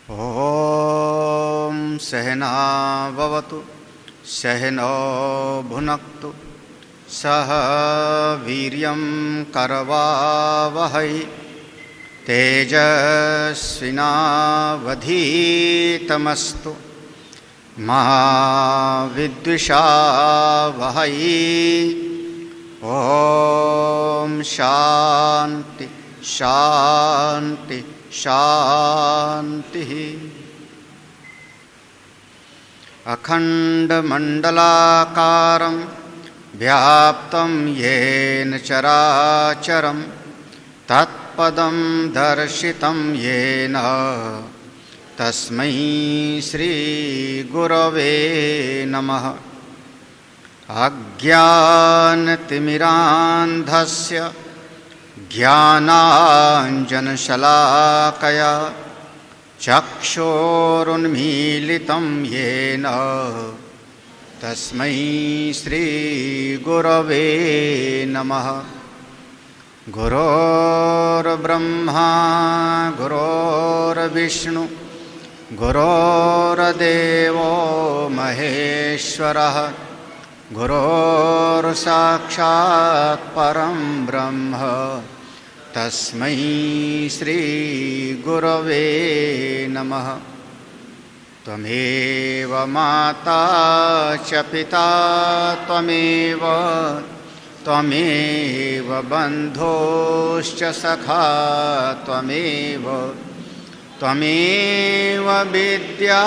ॐ सहना भवतु सहनौ भुनक्तु सह वीर्यं करवावहै तेजस्विनावधीतमस्तु मा विद्विषावहै। ॐ शान्ति शान्ति शान्तिः। अखण्डमण्डलाकारं व्याप्तं येन चराचरं तत्पदं दर्शितं येन तस्मै श्रीगुरवे नमः। अज्ञानतिमिरान्धस्य ज्ञानाञ्जनशलाकया चक्षुरुन्मीलितं येन तस्मै श्रीगुरवे नमः। गुरोर्ब्रह्मा गुरोर्विष्णु गुरोर्देवो महेश्वरः गुरोर्साक्षात् परं ब्रह्म तस्मै श्रीगुरवे नमः। त्वमेव माता च पिता त्वमेव बन्धुश्च सखा त्वमेव विद्या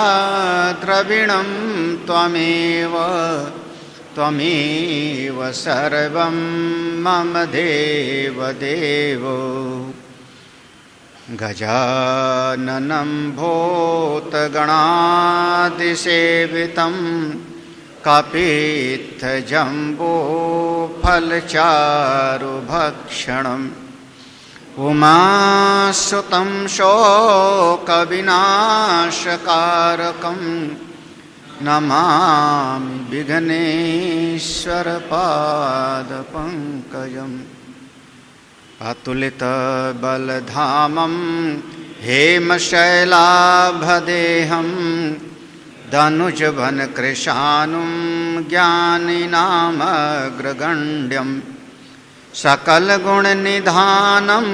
द्रविणं त्वमेव सर्वं मम देवदेवो। गजाननं भूतगणादिसेवितं कपित्थजम्बूफलचारुभक्षणम् उमासुतं शोकविनाशकारकं नमामि विघ्नेश्वरपादपङ्कजम्। अतुलितबलधामं हेमशैलाभदेहं दनुजवनकृशानुं ज्ञानिनामग्रगण्यं सकलगुणनिधानं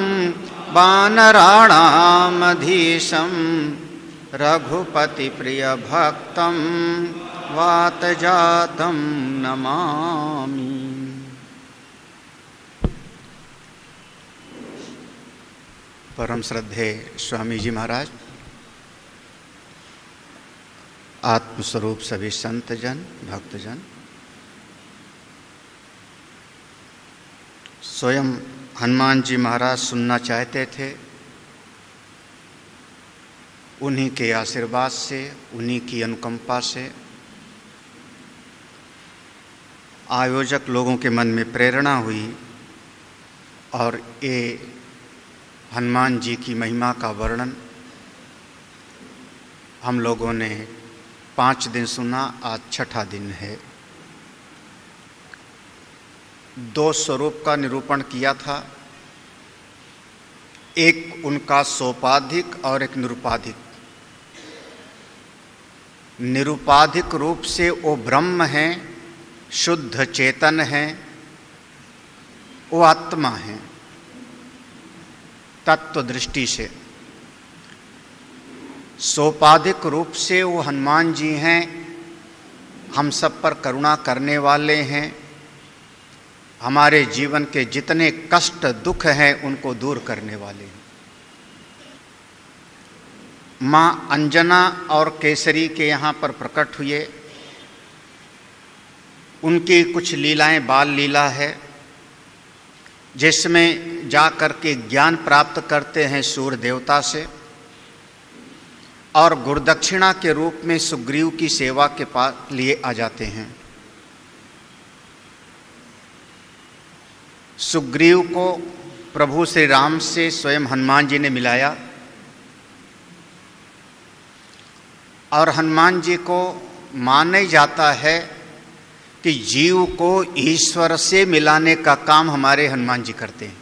वानराणामधीशं रघुपतिप्रियभक्तं वातजातं नमामि। परम श्रद्धेय स्वामी जी महाराज, आत्मस्वरूप सभी संतजन भक्तजन, स्वयं हनुमान जी महाराज सुनना चाहते थे। उन्हीं के आशीर्वाद से, उन्हीं की अनुकंपा से आयोजक लोगों के मन में प्रेरणा हुई और ये हनुमान जी की महिमा का वर्णन हम लोगों ने 5 दिन सुना, आज 6ठा दिन है। 2 स्वरूप का निरूपण किया था, एक उनका सोपाधिक और एक निरुपाधिक। निरुपाधिक रूप से वो ब्रह्म हैं, शुद्ध चेतन हैं, वो आत्मा हैं तत्व दृष्टि से। सोपाधिक रूप से वो हनुमान जी हैं, हम सब पर करुणा करने वाले हैं, हमारे जीवन के जितने कष्ट दुख हैं उनको दूर करने वाले हैं। माँ अंजना और केसरी के यहाँ पर प्रकट हुए। उनकी कुछ लीलाएं बाल लीला है, जिसमें जा कर के ज्ञान प्राप्त करते हैं सूर्य देवता से और गुरुदक्षिणा के रूप में सुग्रीव की सेवा के पास लिए आ जाते हैं। सुग्रीव को प्रभु श्री राम से स्वयं हनुमान जी ने मिलाया और हनुमान जी को माना जाता है कि जीव को ईश्वर से मिलाने का काम हमारे हनुमान जी करते हैं।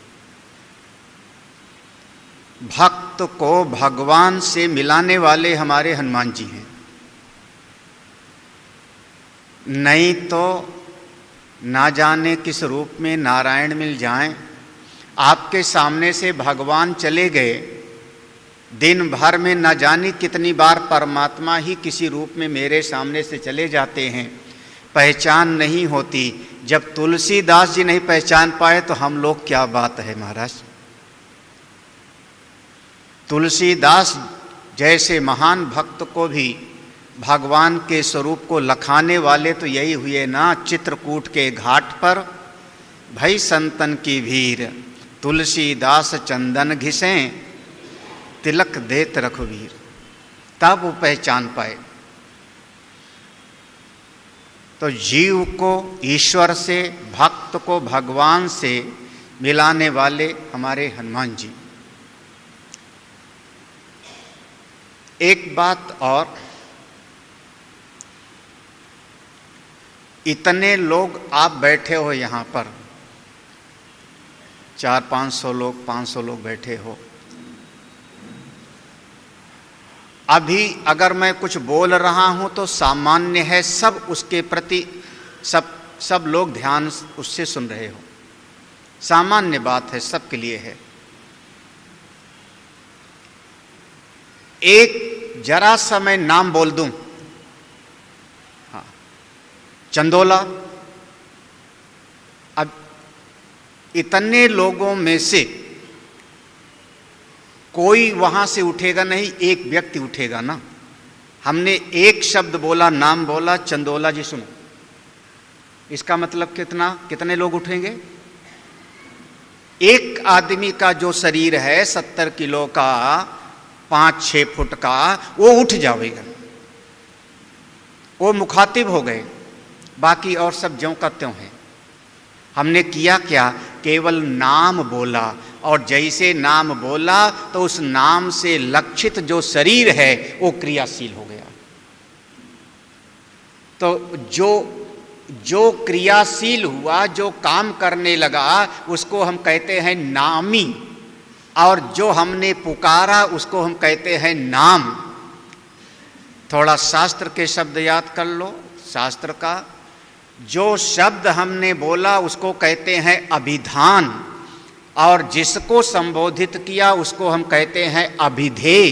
भक्त को भगवान से मिलाने वाले हमारे हनुमान जी हैं। नहीं तो ना जाने किस रूप में नारायण मिल जाएं। आपके सामने से भगवान चले गए, दिन भर में न जाने कितनी बार परमात्मा ही किसी रूप में मेरे सामने से चले जाते हैं, पहचान नहीं होती। जब तुलसीदास जी नहीं पहचान पाए तो हम लोग क्या बात है महाराज। तुलसीदास जैसे महान भक्त को भी भगवान के स्वरूप को लखाने वाले तो यही हुए ना, चित्रकूट के घाट पर भई संतन की भीड़, तुलसीदास चंदन घिसें, तिलक देत रघुवीर। तब वो पहचान पाए। तो जीव को ईश्वर से, भक्त को भगवान से मिलाने वाले हमारे हनुमान जी। एक बात और, इतने लोग आप बैठे हो यहाँ पर, 400-500 लोग, 500 लोग बैठे हो। अभी अगर मैं कुछ बोल रहा हूं तो सामान्य है, सब उसके प्रति सब लोग ध्यान उससे सुन रहे हो, सामान्य बात है, सबके लिए है। एक जरा सा मैं नाम बोल दूं, हाँ, चंदोला। अब इतने लोगों में से कोई वहां से उठेगा नहीं, एक व्यक्ति उठेगा ना। हमने एक शब्द बोला, नाम बोला, चंदोला जी सुनो, इसका मतलब कितने लोग उठेंगे? एक आदमी का जो शरीर है 70 किलो का, 5-6 फुट का, वो उठ जाएगा, वो मुखातिब हो गए। बाकी और सब ज्यों का त्यों है। हमने किया क्या? केवल नाम बोला, और जैसे नाम बोला तो उस नाम से लक्षित जो शरीर है वो क्रियाशील हो गया। तो जो क्रियाशील हुआ, जो काम करने लगा, उसको हम कहते हैं नामी, और जो हमने पुकारा उसको हम कहते हैं नाम। थोड़ा शास्त्र के शब्द याद कर लो। शास्त्र का जो शब्द हमने बोला उसको कहते हैं अभिधान, और जिसको संबोधित किया उसको हम कहते हैं अभिधेय।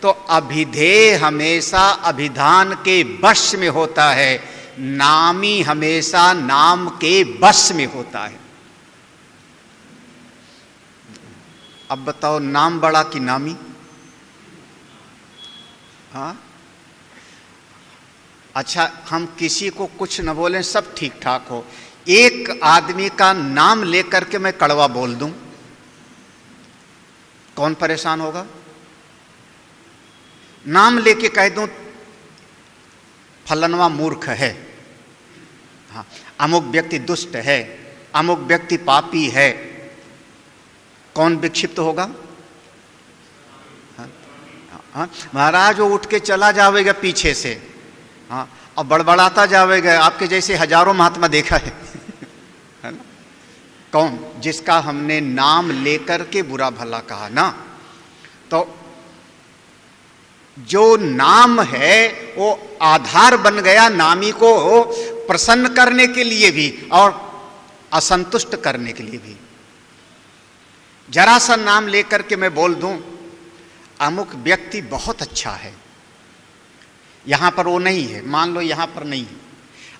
तो अभिधेय हमेशा अभिधान के वश में होता है, नामी हमेशा नाम के वश में होता है। अब बताओ, नाम बड़ा कि नामी? हाँ, अच्छा, हम किसी को कुछ न बोलें, सब ठीक ठाक हो। एक आदमी का नाम लेकर के मैं कड़वा बोल दूं, कौन परेशान होगा? नाम लेके कह दूं फलनवा मूर्ख है, हाँ, अमुक व्यक्ति दुष्ट है, अमुक व्यक्ति पापी है, कौन विक्षिप्त होगा? हाँ, महाराज वो उठ के चला जाएगा पीछे से, हाँ, और बड़बड़ाता जाएगा। आपके जैसे हजारों महात्मा देखा है ना? कौन? जिसका हमने नाम लेकर के बुरा भला कहा ना। तो जो नाम है वो आधार बन गया नामी को प्रसन्न करने के लिए भी और असंतुष्ट करने के लिए भी। जरा सा नाम लेकर के मैं बोल दूं अमुक व्यक्ति बहुत अच्छा है, यहां पर वो नहीं है, मान लो यहां पर नहीं है,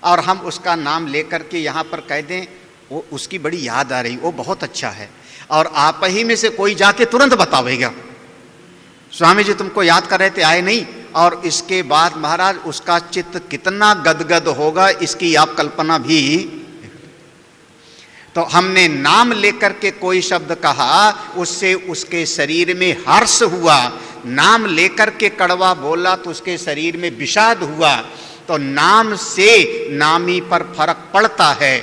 और हम उसका नाम लेकर के यहां पर कह दें वो उसकी बड़ी याद आ रही, वो बहुत अच्छा है, और आप ही में से कोई जाके तुरंत बतावेगा स्वामी जी तुमको याद कर रहे थे, आए नहीं, और इसके बाद महाराज उसका चित्त कितना गदगद होगा इसकी आप कल्पना भी। तो हमने नाम लेकर के कोई शब्द कहा, उससे उसके शरीर में हर्ष हुआ, नाम लेकर के कड़वा बोला तो उसके शरीर में विषाद हुआ। तो नाम से नामी पर फर्क पड़ता है।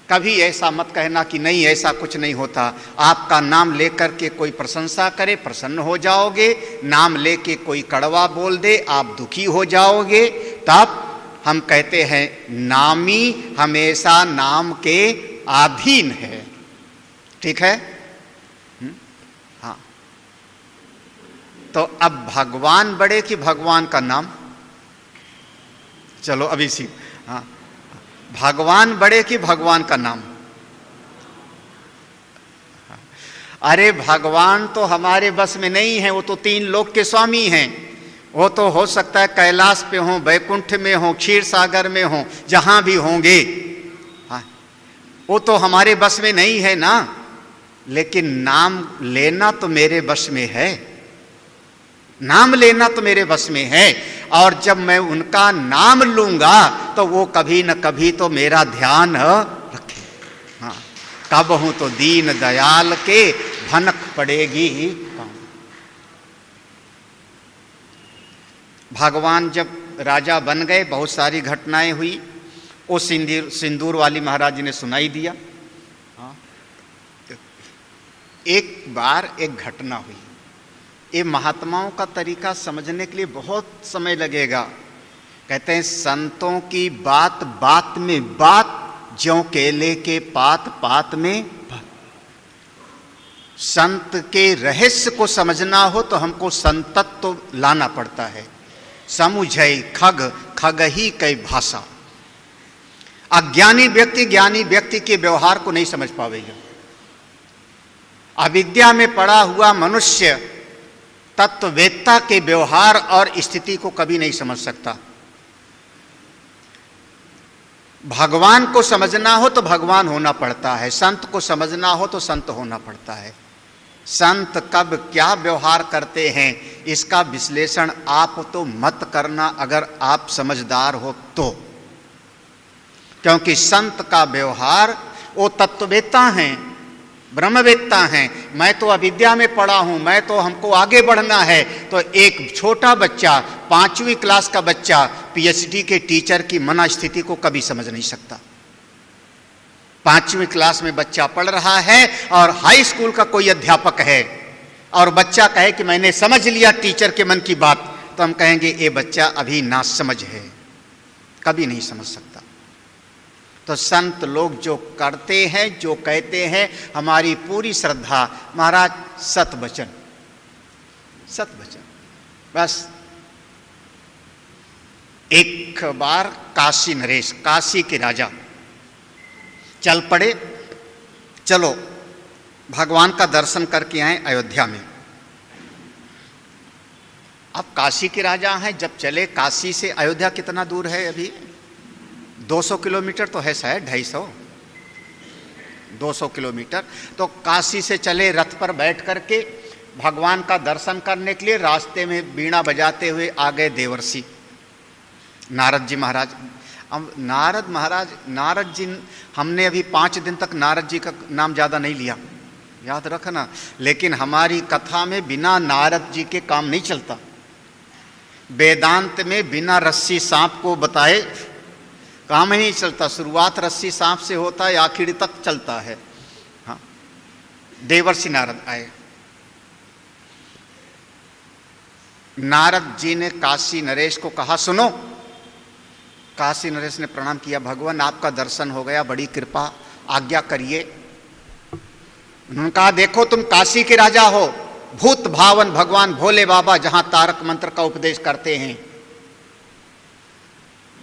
कभी ऐसा मत कहना कि नहीं ऐसा कुछ नहीं होता। आपका नाम लेकर के कोई प्रशंसा करे, प्रसन्न हो जाओगे, नाम लेके कोई कड़वा बोल दे, आप दुखी हो जाओगे। तब हम कहते हैं नामी हमेशा नाम के अधीन है। ठीक है? हाँ, तो अब भगवान बड़े कि भगवान का नाम? चलो अभी सी, हाँ, भगवान बड़े कि भगवान का नाम? अरे भगवान तो हमारे बस में नहीं है, वो तो 3 लोक के स्वामी हैं। वो तो हो सकता है कैलाश पे हो, बैकुंठ में हो, क्षीर सागर में हो, जहां भी होंगे, हाँ, वो तो हमारे बस में नहीं है ना। लेकिन नाम लेना तो मेरे बस में है, नाम लेना तो मेरे बस में है। और जब मैं उनका नाम लूंगा तो वो कभी न कभी तो मेरा ध्यान रखे। हाँ, कब हूं तो दीन दयाल के भनक पड़ेगी कौन। भगवान जब राजा बन गए, बहुत सारी घटनाएं हुई। वो सिंदूर वाली महाराज जी ने सुनाई दिया। हाँ, एक बार एक घटना हुई। ये महात्माओं का तरीका समझने के लिए बहुत समय लगेगा। कहते हैं संतों की बात बात में बात, ज्यों केले के पात पात में बात। संत के रहस्य को समझना हो तो हमको संतत्व तो लाना पड़ता है। समुझै खग खग ही कई भाषा। अज्ञानी व्यक्ति ज्ञानी व्यक्ति के व्यवहार को नहीं समझ पाएगा। अविद्या में पड़ा हुआ मनुष्य तत्ववेत्ता के व्यवहार और स्थिति को कभी नहीं समझ सकता। भगवान को समझना हो तो भगवान होना पड़ता है, संत को समझना हो तो संत होना पड़ता है। संत कब क्या व्यवहार करते हैं इसका विश्लेषण आप तो मत करना, अगर आप समझदार हो तो। क्योंकि संत का व्यवहार, वो तत्ववेत्ता हैं, ब्रह्मवेत्ता हैं। मैं तो अविद्या में पड़ा हूं, मैं तो, हमको आगे बढ़ना है। तो एक छोटा बच्चा, 5वीं क्लास का बच्चा पीएचडी के टीचर की मना स्थिति को कभी समझ नहीं सकता। 5वीं क्लास में बच्चा पढ़ रहा है और हाई स्कूल का कोई अध्यापक है और बच्चा कहे कि मैंने समझ लिया टीचर के मन की बात, तो हम कहेंगे ये बच्चा अभी ना समझ है, कभी नहीं समझ सकता। तो संत लोग जो करते हैं, जो कहते हैं, हमारी पूरी श्रद्धा। महाराज सत वचन, सत वचन बस। एक बार काशी नरेश, काशी के राजा चल पड़े, चलो भगवान का दर्शन करके आए अयोध्या में। अब काशी के राजा हैं, जब चले, काशी से अयोध्या कितना दूर है? अभी 200 किलोमीटर तो है, शायद 250, 200 किलोमीटर। तो काशी से चले रथ पर बैठ करके भगवान का दर्शन करने के लिए। रास्ते में वीणा बजाते हुए आ गए देवर्षि नारद जी महाराज। अब नारद महाराज, नारद जी, हमने अभी 5 दिन तक नारद जी का नाम ज़्यादा नहीं लिया, याद रखना। लेकिन हमारी कथा में बिना नारद जी के काम नहीं चलता। वेदांत में बिना रस्सी सांप को बताए काम ही नहीं चलता। शुरुआत रस्सी सांप से होता है, आखिर तक चलता है। हाँ, देवर्षि नारद आए। नारद जी ने काशी नरेश को कहा, सुनो। काशी नरेश ने प्रणाम किया, भगवान आपका दर्शन हो गया, बड़ी कृपा, आज्ञा करिए। उन्होंने कहा, देखो तुम काशी के राजा हो, भूत भावन भगवान भोले बाबा जहां तारक मंत्र का उपदेश करते हैं,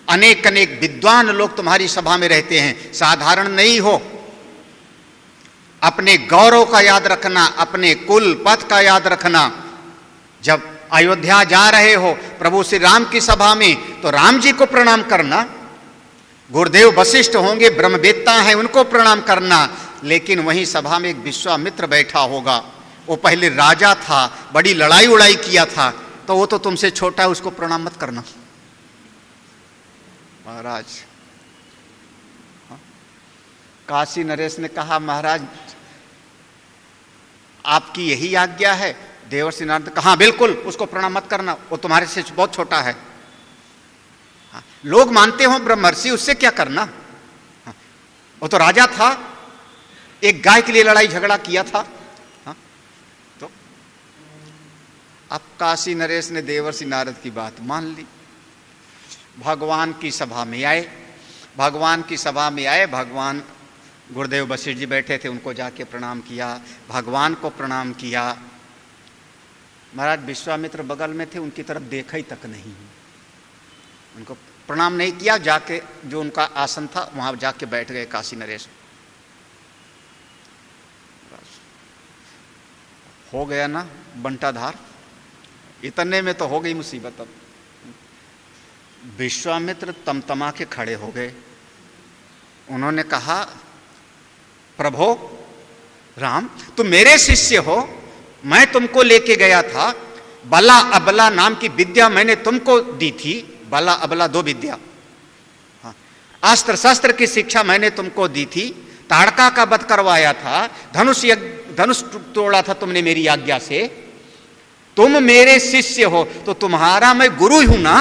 अनेक अनेक विद्वान लोग तुम्हारी सभा में रहते हैं, साधारण नहीं हो। अपने गौरव का याद रखना, अपने कुल पथ का याद रखना। जब अयोध्या जा रहे हो प्रभु श्री राम की सभा में, तो राम जी को प्रणाम करना। गुरुदेव वशिष्ठ होंगे, ब्रह्मवेत्ता हैं, उनको प्रणाम करना। लेकिन वहीं सभा में एक विश्वामित्र बैठा होगा, वो पहले राजा था, बड़ी लड़ाई उड़ाई किया था, तो वो तो तुमसे छोटा है, उसको प्रणाम मत करना। महाराज, काशी नरेश ने कहा, महाराज आपकी यही आज्ञा है? देवर्षि नारद ने कहा, बिल्कुल, उसको प्रणाम मत करना, वो तुम्हारे से बहुत छोटा है। लोग मानते हो ब्रह्मर्षि, उससे क्या करना? वो तो राजा था, एक गाय के लिए लड़ाई झगड़ा किया था। तो अब काशी नरेश ने देवर्षि नारद की बात मान ली। भगवान की सभा में आए, भगवान की सभा में आए। भगवान गुरुदेव वशिष्ठ जी बैठे थे, उनको जाके प्रणाम किया, भगवान को प्रणाम किया। महाराज विश्वामित्र बगल में थे, उनकी तरफ देखा ही तक नहीं, उनको प्रणाम नहीं किया, जाके जो उनका आसन था वहां जाके बैठ गए काशी नरेश। हो गया ना बंटाधार, इतने में तो हो गई मुसीबत। अब विश्वामित्र तमतमा के खड़े हो गए, उन्होंने कहा प्रभो राम, तुम मेरे शिष्य हो, मैं तुमको लेके गया था, बला अबला नाम की विद्या मैंने तुमको दी थी, बला अबला 2 विद्या, हाँ, अस्त्र शस्त्र की शिक्षा मैंने तुमको दी थी, ताड़का का वध करवाया था, धनुष तोड़ा था तुमने मेरी आज्ञा से, तुम मेरे शिष्य हो तो तुम्हारा मैं गुरु हूं ना,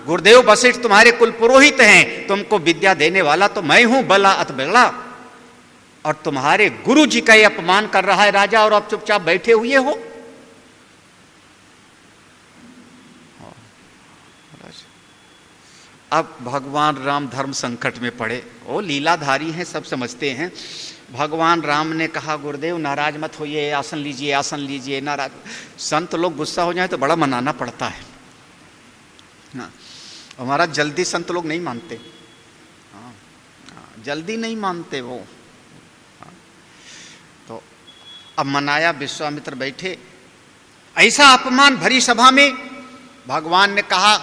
गुरुदेव वशिष्ठ तुम्हारे कुल पुरोहित हैं, तुमको विद्या देने वाला तो मैं हूं, बला अत बला, और तुम्हारे गुरु जी का ये अपमान कर रहा है राजा, और आप चुपचाप बैठे हुए हो। अब भगवान राम धर्म संकट में पड़े, वो लीलाधारी हैं, सब समझते हैं। भगवान राम ने कहा गुरुदेव नाराज मत होइए, आसन लीजिए, आसन लीजिए। नाराज संत लोग गुस्सा हो जाए तो बड़ा मनाना पड़ता है ना, हमारा जल्दी संत लोग नहीं मानते, हाँ, जल्दी नहीं मानते वो, हाँ। तो अब मनाया, विश्वामित्र बैठे, ऐसा अपमान भरी सभा में भगवान ने कहा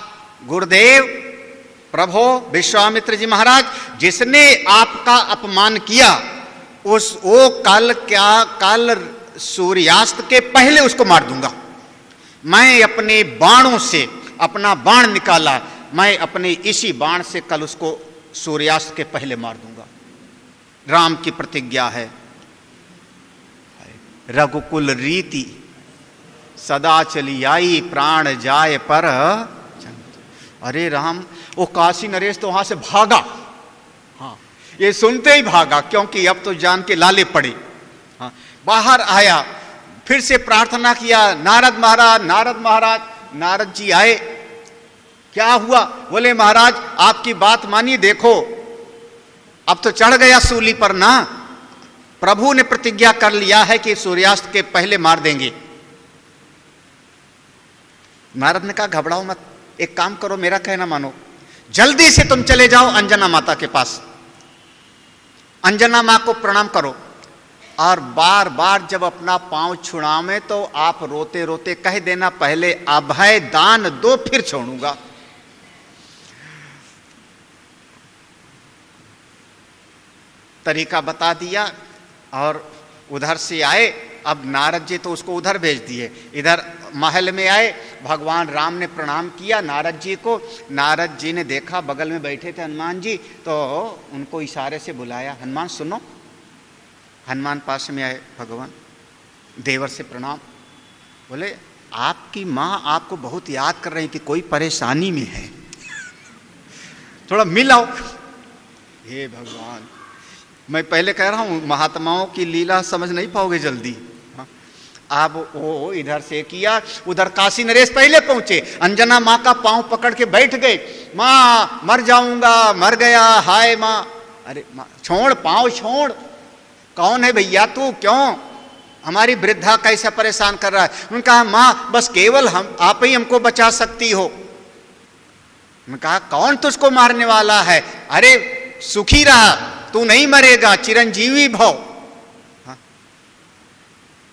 गुरुदेव प्रभो विश्वामित्र जी महाराज, जिसने आपका अपमान किया वो कल सूर्यास्त के पहले उसको मार दूंगा। मैं अपने बाणों से, अपना बाण निकाला, मैं अपने इसी बाण से कल उसको सूर्यास्त के पहले मार दूंगा। राम की प्रतिज्ञा है, रघुकुल रीति सदा चली आई, प्राण जाए पर। अरे राम, वो काशी नरेश तो वहां से भागा, हाँ, ये सुनते ही भागा, क्योंकि अब तो जान के लाले पड़े। हाँ, बाहर आया, फिर से प्रार्थना किया, नारद महाराज। नारद जी आए, क्या हुआ? बोले महाराज आपकी बात मानिए, देखो अब तो चढ़ गया सूली पर ना, प्रभु ने प्रतिज्ञा कर लिया है कि सूर्यास्त के पहले मार देंगे। नारद ने कहा घबराओ मत, एक काम करो, मेरा कहना मानो, जल्दी से तुम चले जाओ अंजना माता के पास, अंजना मां को प्रणाम करो, और बार बार जब अपना पांव छुड़ावे तो आप रोते रोते कह देना पहले अभय दान दो फिर छोड़ूंगा। तरीका बता दिया और उधर से आए। अब नारद जी तो उसको उधर भेज दिए, इधर महल में आए, भगवान राम ने प्रणाम किया नारद जी को। नारद जी ने देखा बगल में बैठे थे हनुमान जी, तो उनको इशारे से बुलाया, हनुमान सुनो। हनुमान पास में आए, भगवान देवर से प्रणाम। बोले आपकी माँ आपको बहुत याद कर रही थी, कोई परेशानी में है, थोड़ा मिल आओ। हे भगवान, मैं पहले कह रहा हूं महात्माओं की लीला समझ नहीं पाओगे जल्दी। आप वो इधर से किया, उधर काशी नरेश पहले पहुंचे, अंजना माँ का पांव पकड़ के बैठ गए, माँ मर जाऊंगा, मर गया, हाय माँ। अरे माँ छोड़, पांव छोड़, कौन है भैया तू, क्यों हमारी वृद्धा कैसे परेशान कर रहा है? उन्होंने कहा माँ बस केवल हम, आप ही हमको बचा सकती हो। उन्होंने कहा कौन तुझको मारने वाला है? अरे सुखी रहा, तू नहीं मरेगा, चिरंजीवी भव।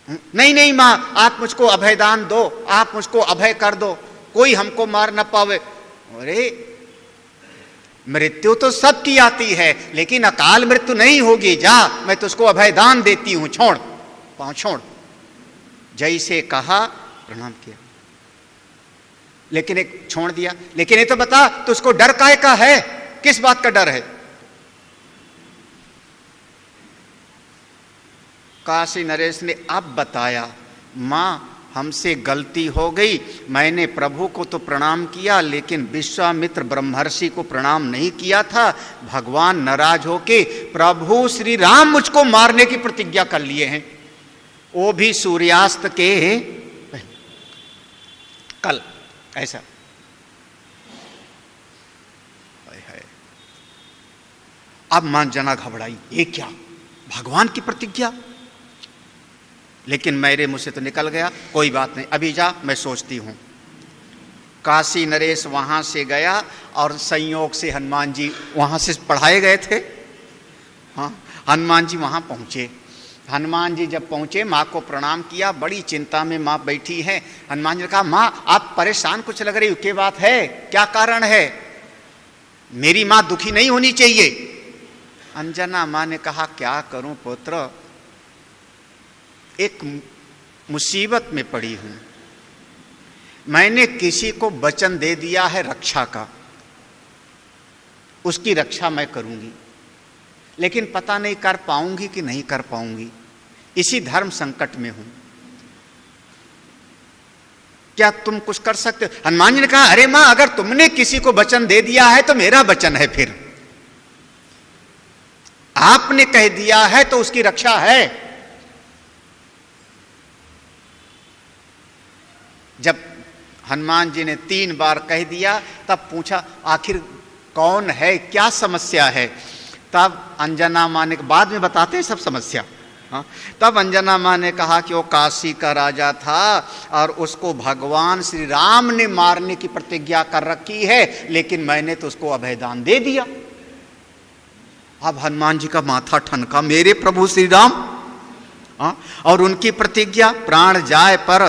नहीं नहीं माँ, आप मुझको अभयदान दो, आप मुझको अभय कर दो, कोई हमको मार न पावे। अरे मृत्यु तो सबकी आती है, लेकिन अकाल मृत्यु नहीं होगी, जा मैं तुझको अभयदान देती हूं, छोड़ पांव छोड़। जैसे कहा प्रणाम किया, लेकिन एक छोड़ दिया। लेकिन ये तो बता तुझको डर काहे का है, किस बात का डर है? काशी नरेश ने अब बताया, मां हमसे गलती हो गई, मैंने प्रभु को तो प्रणाम किया लेकिन विश्वामित्र ब्रह्मर्षि को प्रणाम नहीं किया था। भगवान नाराज होके प्रभु श्री राम मुझको मारने की प्रतिज्ञा कर लिए हैं, वो भी सूर्यास्त के कल। ऐसा अब मां जना घबराई, ये क्या, भगवान की प्रतिज्ञा? लेकिन मेरे मुंह से तो निकल गया, कोई बात नहीं, अभी जा, मैं सोचती हूं। काशी नरेश वहां से गया और संयोग से हनुमान जी वहां से पढ़ाए गए थे। हाँ, हनुमान जी वहां पहुंचे। हनुमान जी जब पहुंचे, माँ को प्रणाम किया, बड़ी चिंता में माँ बैठी है। हनुमान जी ने कहा, माँ आप परेशान कुछ लग रही हो, क्या बात है, क्या कारण है? मेरी माँ दुखी नहीं होनी चाहिए। अंजना माँ ने कहा, क्या करूं पुत्र, एक मुसीबत में पड़ी हूं। मैंने किसी को वचन दे दिया है रक्षा का, उसकी रक्षा मैं करूंगी, लेकिन पता नहीं कर पाऊंगी कि नहीं कर पाऊंगी, इसी धर्म संकट में हूं। क्या तुम कुछ कर सकते हो? हनुमान जी ने कहा, अरे मां, अगर तुमने किसी को वचन दे दिया है तो मेरा वचन है, फिर आपने कह दिया है तो उसकी रक्षा है। जब हनुमान जी ने 3 बार कह दिया, तब पूछा, आखिर कौन है, क्या समस्या है? तब अंजना माँ ने, बाद में बताते हैं सब समस्या। हाँ, तब अंजना माँ ने कहा कि वो काशी का राजा था और उसको भगवान श्री राम ने मारने की प्रतिज्ञा कर रखी है, लेकिन मैंने तो उसको अभयदान दे दिया। अब हनुमान जी का माथा ठनका, मेरे प्रभु श्री राम, हाँ, और उनकी प्रतिज्ञा, प्राण जाए पर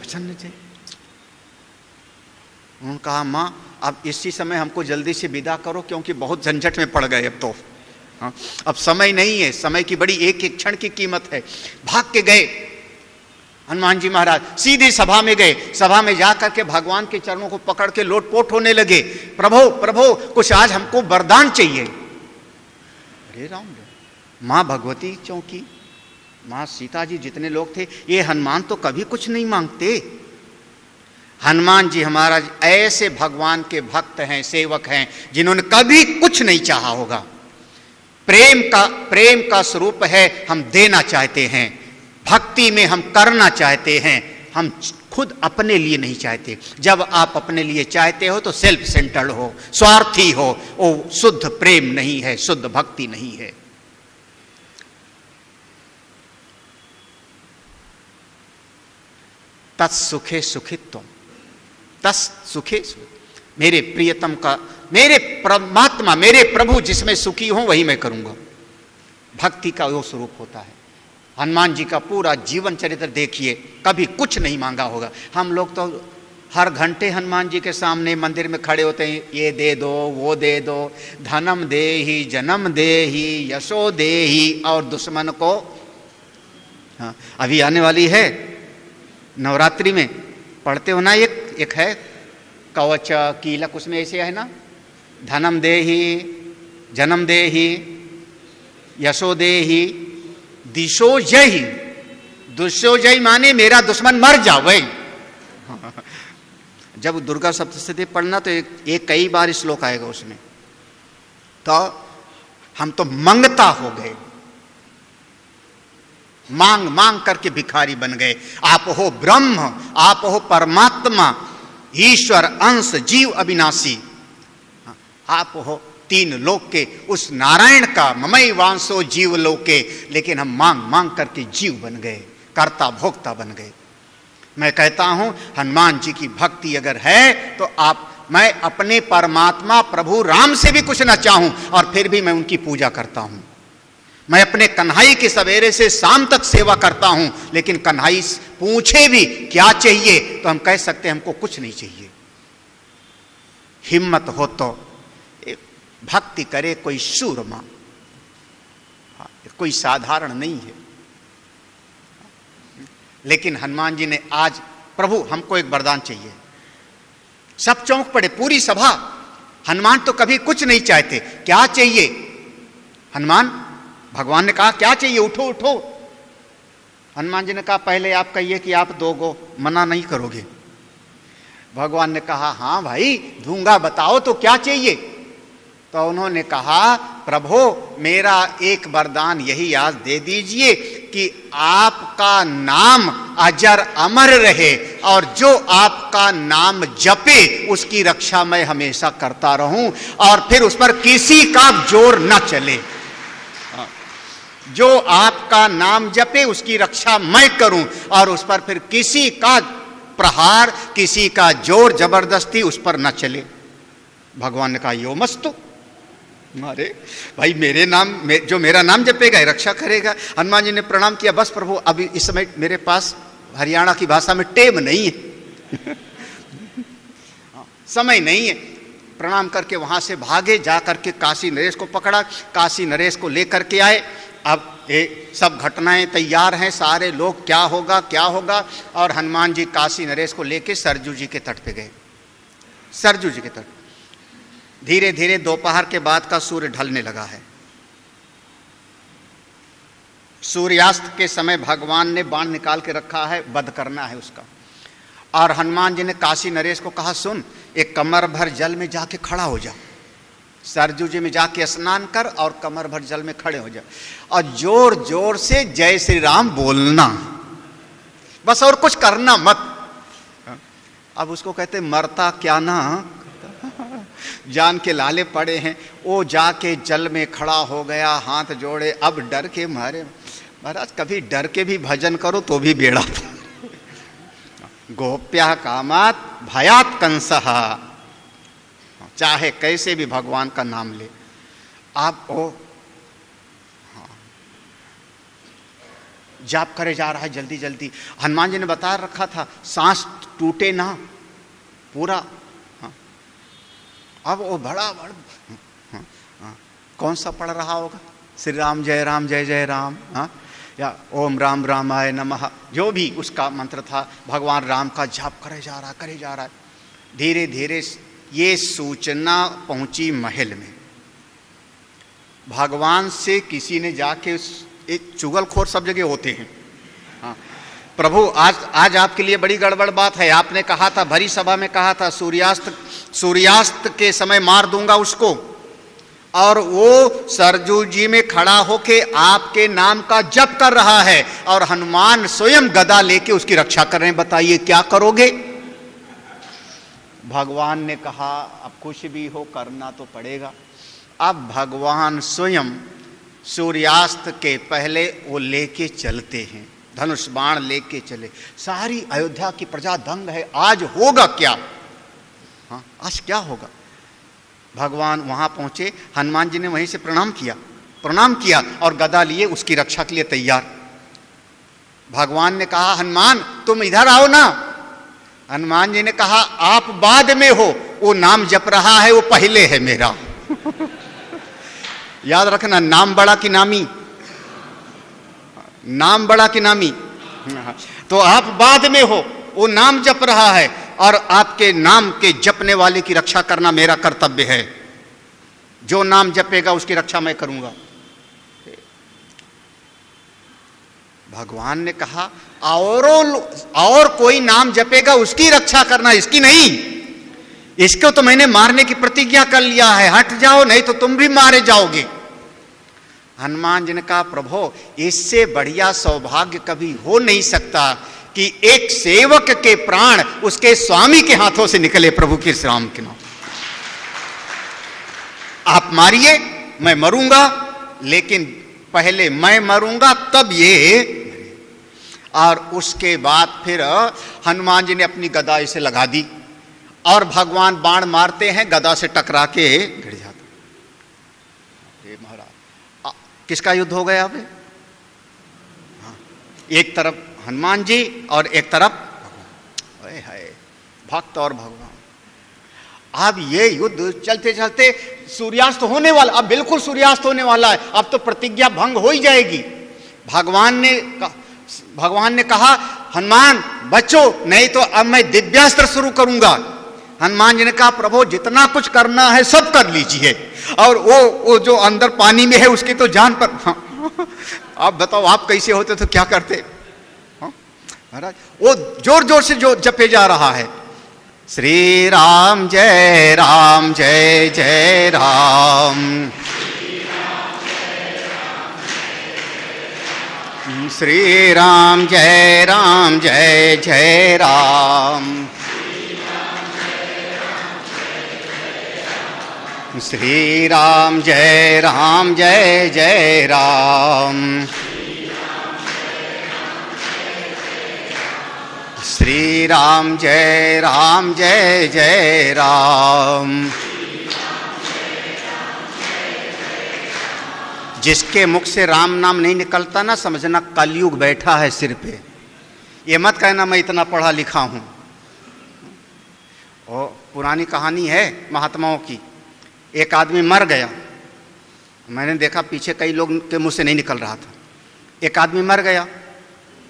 वचन जाए। उन्होंने कहा, माँ अब इसी समय हमको जल्दी से विदा करो, क्योंकि बहुत झंझट में पड़ गए अब तो। हाँ, अब समय नहीं है, समय की बड़ी एक एक क्षण की कीमत है। भाग के गए हनुमान जी महाराज, सीधे सभा में गए। सभा में जाकर के भगवान के चरणों को पकड़ के लोटपोट होने लगे। प्रभु प्रभु, कुछ आज हमको वरदान चाहिए। अरे राम, माँ भगवती चौकी, माँ सीता जी, जितने लोग थे, ये हनुमान तो कभी कुछ नहीं मांगते। हनुमान जी हमारा ऐसे भगवान के भक्त हैं, सेवक हैं, जिन्होंने कभी कुछ नहीं चाहा होगा। प्रेम का स्वरूप है, हम देना चाहते हैं, भक्ति में हम करना चाहते हैं, हम खुद अपने लिए नहीं चाहते। जब आप अपने लिए चाहते हो तो सेल्फ सेंटर्ड हो, स्वार्थी हो, वो शुद्ध प्रेम नहीं है, शुद्ध भक्ति नहीं है। तत्सुखे सुखित्वम, तत्सुखे, मेरे प्रियतम का, मेरे परमात्मा, मेरे प्रभु जिसमें सुखी हूं वही मैं करूंगा। भक्ति का वो स्वरूप होता है। हनुमान जी का पूरा जीवन चरित्र देखिए, कभी कुछ नहीं मांगा होगा। हम लोग तो हर घंटे हनुमान जी के सामने मंदिर में खड़े होते हैं, ये दे दो, वो दे दो, धनम दे ही, जन्म दे ही, यशो दे ही, और दुश्मन को। हाँ, अभी आने वाली है नवरात्रि में, पढ़ते हो ना, एक है कवच कीलक, उसमें ऐसे है ना, धनम दे ही, जन्म दे ही, यशो दे ही, दिशो जय। दुष्यो जय माने मेरा दुश्मन मर जावे। जब दुर्गा सप्तशती पढ़ना तो एक कई बार श्लोक आएगा उसमें। तो हम तो मंगता हो गए, मांग मांग करके भिखारी बन गए। आप हो ब्रह्म, आप हो परमात्मा, ईश्वर अंश, जीव अविनाशी, आप हो 3 लोक के उस नारायण का, ममई वांसो जीव लोके, लेकिन हम मांग मांग करके जीव बन गए, कर्ता भोक्ता बन गए। मैं कहता हूं, हनुमान जी की भक्ति अगर है तो मैं अपने परमात्मा प्रभु राम से भी कुछ ना चाहूं और फिर भी मैं उनकी पूजा करता हूं। मैं अपने कन्हई की सवेरे से शाम तक सेवा करता हूं, लेकिन कन्हई पूछे भी क्या चाहिए तो हम कह सकते हैं हमको कुछ नहीं चाहिए। हिम्मत हो तो भक्ति करे कोई शूरमा, कोई साधारण नहीं है। लेकिन हनुमान जी ने आज, प्रभु हमको एक वरदान चाहिए। सब चौंक पड़े, पूरी सभा। हनुमान तो कभी कुछ नहीं चाहते, क्या चाहिए? हनुमान, भगवान ने कहा क्या चाहिए, उठो उठो। हनुमान जी ने कहा पहले आप कहिए कि आप दोगो, मना नहीं करोगे। भगवान ने कहा हाँ भाई दूंगा, बताओ तो क्या चाहिए। तो उन्होंने कहा प्रभु मेरा एक वरदान यही आज दे दीजिए कि आपका नाम अजर अमर रहे और जो आपका नाम जपे उसकी रक्षा मैं हमेशा करता रहूं और फिर उस पर किसी का जोर न चले। जो आपका नाम जपे उसकी रक्षा मैं करूं, और उस पर फिर किसी का प्रहार, किसी का जोर जबरदस्ती उस पर न चले। भगवान ने कहा यो मस्तु, अरे भाई मेरे नाम जो मेरा नाम जपेगा रक्षा करेगा। हनुमान जी ने प्रणाम किया, बस प्रभु अभी इस समय मेरे पास हरियाणा की भाषा में टेम नहीं है समय नहीं है। प्रणाम करके वहां से भागे, जा करके काशी नरेश को पकड़ा, काशी नरेश को लेकर के आए। अब ये सब घटनाएं तैयार हैं, सारे लोग क्या होगा क्या होगा, और हनुमान जी काशी नरेश को लेके सरजू जी के तट पे गए। सरजू जी के तट धीरे धीरे दोपहर के बाद का सूर्य ढलने लगा है। सूर्यास्त के समय भगवान ने बाण निकाल के रखा है, वध करना है उसका। और हनुमान जी ने काशी नरेश को कहा सुन, एक कमर भर जल में जाके खड़ा हो जा, सरजू जी में जाके स्नान कर और कमर भर जल में खड़े हो जा, और जोर जोर से जय श्री राम बोलना, बस और कुछ करना मत। अब उसको कहते मरता क्या ना, जान के लाले पड़े हैं। वो जाके जल में खड़ा हो गया, हाथ जोड़े, अब डर के मारे। महाराज कभी डर के भी भजन करो तो भी बेड़ा। गोप्या कामात भयात कंसः, चाहे कैसे भी भगवान का नाम ले आप। ओ जाप करे जा रहा है जल्दी जल्दी। हनुमान जी ने बता रखा था सांस टूटे ना पूरा। अब वो बड़ा कौन सा पढ़ रहा होगा, श्री राम जय जय राम, या ओम राम रामाय नमः, जो भी उसका मंत्र था, भगवान राम का जाप करे जा रहा है। धीरे धीरे ये सूचना पहुंची महल में। भगवान से किसी ने जाके, एक चुगलखोर सब जगह होते हैं, हाँ प्रभु आज आपके लिए बड़ी गड़बड़ बात है। आपने कहा था, भरी सभा में कहा था, सूर्यास्त के समय मार दूंगा उसको, और वो सरजू जी में खड़ा होके आपके नाम का जप कर रहा है, और हनुमान स्वयं गदा लेके उसकी रक्षा कर रहे हैं। बताइए क्या करोगे? भगवान ने कहा अब कुछ भी हो करना तो पड़ेगा। अब भगवान स्वयं सूर्यास्त के पहले वो लेके चलते हैं, धनुष बाण लेके चले। सारी अयोध्या की प्रजा दंग है, आज होगा क्या? हाँ आज क्या होगा? भगवान वहां पहुंचे, हनुमान जी ने वहीं से प्रणाम किया और गदा लिए उसकी रक्षा के लिए तैयार। भगवान ने कहा हनुमान तुम इधर आओ ना। हनुमान जी ने कहा आप बाद में हो, वो नाम जप रहा है वो पहले है मेरा। याद रखना, नाम बड़ा कि नामी, नाम बड़ा कि नामी। तो आप बाद में हो, वो नाम जप रहा है, और आपके नाम के जपने वाले की रक्षा करना मेरा कर्तव्य है। जो नाम जपेगा उसकी रक्षा मैं करूंगा। भगवान ने कहा और कोई नाम जपेगा उसकी रक्षा करना, इसकी नहीं। इसको तो मैंने मारने की प्रतिज्ञा कर लिया है, हट जाओ नहीं तो तुम भी मारे जाओगे। हनुमान जी ने कहा प्रभु इससे बढ़िया सौभाग्य कभी हो नहीं सकता कि एक सेवक के प्राण उसके स्वामी के हाथों से निकले प्रभु के राम के नाम। आप मारिए, मैं मरूंगा, लेकिन पहले मैं मरूंगा तब ये। और उसके बाद फिर हनुमान जी ने अपनी गदा इसे लगा दी, और भगवान बाण मारते हैं, गदा से टकरा के गिर जाता। महाराज किसका युद्ध हो गया? अब एक तरफ हनुमान जी और एक तरफ भक्त और भगवान। अब ये युद्ध चलते चलते सूर्यास्त होने वाला, अब बिल्कुल सूर्यास्त होने वाला है। अब तो प्रतिज्ञा भंग हो ही जाएगी। भगवान ने कहा हनुमान बचो, नहीं तो अब मैं दिव्यास्त्र शुरू करूंगा। हनुमान जी ने कहा प्रभु जितना कुछ करना है सब कर लीजिए, और वो जो अंदर पानी में है उसकी तो जान पर। आप बताओ आप कैसे होते तो क्या करते? महाराज वो जोर जोर से जो जपे जा रहा है, श्री राम जय जय राम, श्री राम जय जय राम, श्री राम जय जय राम। श्री राम जय जय राम। जिसके मुख से राम नाम नहीं निकलता ना, समझना कलयुग बैठा है सिर पे। ये मत कहना मैं इतना पढ़ा लिखा हूं। और पुरानी कहानी है महात्माओं की। एक आदमी मर गया, मैंने देखा पीछे कई लोग के मुंह से नहीं निकल रहा था। एक आदमी मर गया,